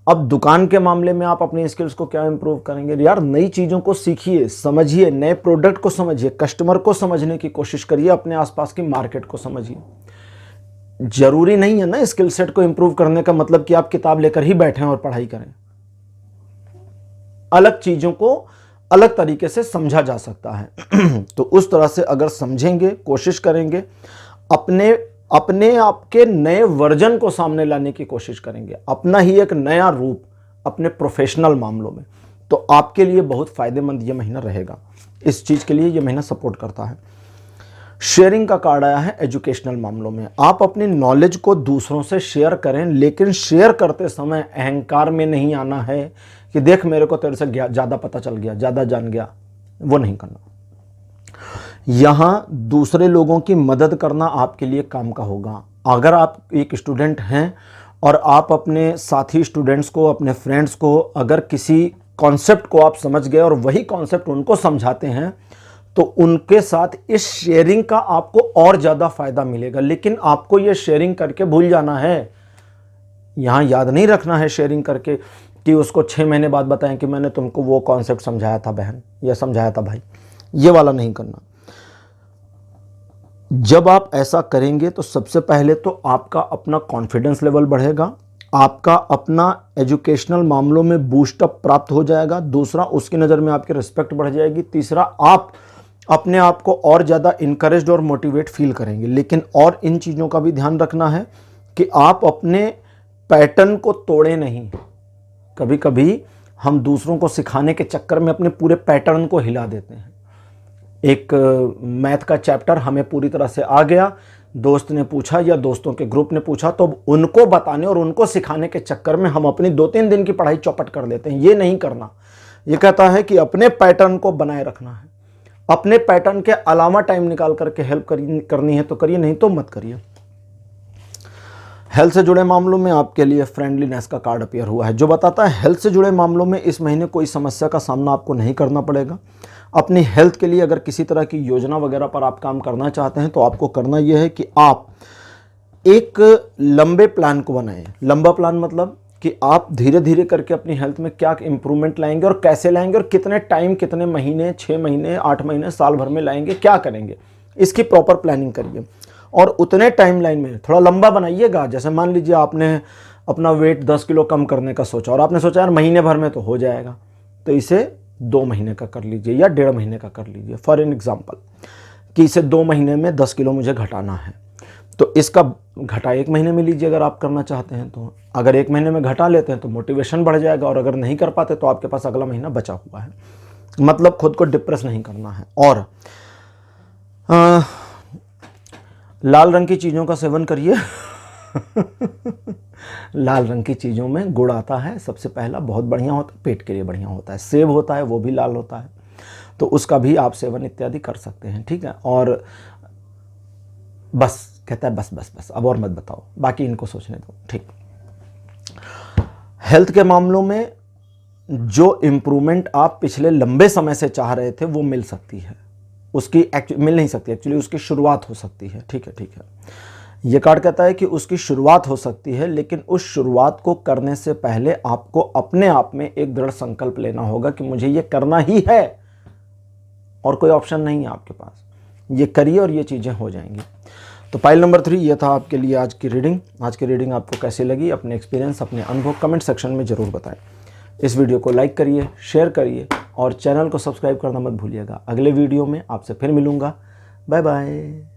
Speaker 1: अब दुकान के मामले में आप अपनी स्किल्स को क्या इंप्रूव करेंगे? यार नई चीज़ों को सीखिए, समझिए, नए प्रोडक्ट को समझिए, कस्टमर को समझने की कोशिश करिए, अपने आसपास की मार्केट को समझिए। जरूरी नहीं है ना स्किल सेट को इंप्रूव करने का मतलब कि आप किताब लेकर ही बैठें और पढ़ाई करें। अलग चीज़ों को अलग तरीके से समझा जा सकता है। तो उस तरह से अगर समझेंगे, कोशिश करेंगे, अपने आप के नए वर्जन को सामने लाने की कोशिश करेंगे, अपना ही एक नया रूप अपने प्रोफेशनल मामलों में, तो आपके लिए बहुत फ़ायदेमंद ये महीना रहेगा। इस चीज़ के लिए ये महीना सपोर्ट करता है। शेयरिंग का कार्ड आया है एजुकेशनल मामलों में। आप अपनी नॉलेज को दूसरों से शेयर करें, लेकिन शेयर करते समय अहंकार में नहीं आना है कि देख मेरे को तेरे से ज़्यादा पता चल गया, ज़्यादा जान गया, वो नहीं करना। यहाँ दूसरे लोगों की मदद करना आपके लिए काम का होगा। अगर आप एक स्टूडेंट हैं और आप अपने साथी स्टूडेंट्स को, अपने फ्रेंड्स को, अगर किसी कॉन्सेप्ट को आप समझ गए और वही कॉन्सेप्ट उनको समझाते हैं, तो उनके साथ इस शेयरिंग का आपको और ज़्यादा फ़ायदा मिलेगा। लेकिन आपको ये शेयरिंग करके भूल जाना है, यहाँ याद नहीं रखना है शेयरिंग करके कि उसको 6 महीने बाद बताएं कि मैंने तुमको वो कॉन्सेप्ट समझाया था बहन या समझाया था भाई। ये वाला नहीं करना। जब आप ऐसा करेंगे तो सबसे पहले तो आपका अपना कॉन्फिडेंस लेवल बढ़ेगा, आपका अपना एजुकेशनल मामलों में बूस्टअप प्राप्त हो जाएगा। दूसरा, उसकी नज़र में आपकी रिस्पेक्ट बढ़ जाएगी। तीसरा, आप अपने आप को और ज़्यादा इनकरेज्ड और मोटिवेट फील करेंगे। लेकिन और इन चीज़ों का भी ध्यान रखना है कि आप अपने पैटर्न को तोड़ें नहीं। कभी कभी हम दूसरों को सिखाने के चक्कर में अपने पूरे पैटर्न को हिला देते हैं। एक मैथ का चैप्टर हमें पूरी तरह से आ गया, दोस्त ने पूछा या दोस्तों के ग्रुप ने पूछा, तो उनको बताने और उनको सिखाने के चक्कर में हम अपनी 2-3 दिन की पढ़ाई चौपट कर देते हैं। ये नहीं करना। ये कहता है कि अपने पैटर्न को बनाए रखना है। अपने पैटर्न के अलावा टाइम निकाल करके हेल्प करनी है तो करिए, नहीं तो मत करिए। हेल्थ से जुड़े मामलों में आपके लिए फ्रेंडलीनेस का कार्ड अपीयर हुआ है, जो बताता है हेल्थ से जुड़े मामलों में इस महीने कोई समस्या का सामना आपको नहीं करना पड़ेगा। अपनी हेल्थ के लिए अगर किसी तरह की योजना वगैरह पर आप काम करना चाहते हैं तो आपको करना यह है कि आप एक लंबे प्लान को बनाएं। लंबा प्लान मतलब कि आप धीरे धीरे करके अपनी हेल्थ में क्या इंप्रूवमेंट लाएंगे और कैसे लाएंगे और कितने टाइम, कितने महीने, 6 महीने, 8 महीने, साल भर में लाएंगे, क्या करेंगे, इसकी प्रॉपर प्लानिंग करिए। और उतने टाइमलाइन में थोड़ा लंबा बनाइएगा। जैसे मान लीजिए आपने अपना वेट 10 किलो कम करने का सोचा और आपने सोचा यार महीने भर में तो हो जाएगा, तो इसे 2 महीने का कर लीजिए या 1.5 महीने का कर लीजिए। फॉर एन एग्जाम्पल कि इसे 2 महीने में 10 किलो मुझे घटाना है, तो इसका घटा 1 महीने में लीजिए अगर आप करना चाहते हैं तो। अगर 1 महीने में घटा लेते हैं तो मोटिवेशन बढ़ जाएगा, और अगर नहीं कर पाते तो आपके पास अगला महीना बचा हुआ है। मतलब खुद को डिप्रेस नहीं करना है। और लाल रंग की चीज़ों का सेवन करिए। लाल रंग की चीज़ों में गुड़ आता है सबसे पहला, बहुत बढ़िया होता है, पेट के लिए बढ़िया होता है। सेब होता है, वो भी लाल होता है, तो उसका भी आप सेवन इत्यादि कर सकते हैं, ठीक है। और बस कहता है बस बस बस, अब और मत बताओ, बाकी इनको सोचने दो, ठीक। हेल्थ के मामलों में जो इम्प्रूवमेंट आप पिछले लंबे समय से चाह रहे थे वो मिल सकती है, उसकी मिल नहीं सकती एक्चुअली, उसकी शुरुआत हो सकती है, ठीक है, ठीक है। ये कार्ड कहता है कि उसकी शुरुआत हो सकती है, लेकिन उस शुरुआत को करने से पहले आपको अपने आप में एक दृढ़ संकल्प लेना होगा कि मुझे ये करना ही है और कोई ऑप्शन नहीं है आपके पास। ये करिए और ये चीज़ें हो जाएंगी। तो पाइल नंबर 3 ये था आपके लिए आज की रीडिंग। आज की रीडिंग आपको कैसी लगी, अपने एक्सपीरियंस, अपने अनुभव कमेंट सेक्शन में ज़रूर बताएं। इस वीडियो को लाइक करिए, शेयर करिए और चैनल को सब्सक्राइब करना मत भूलिएगा। अगले वीडियो में आपसे फिर मिलूँगा। Bye bye.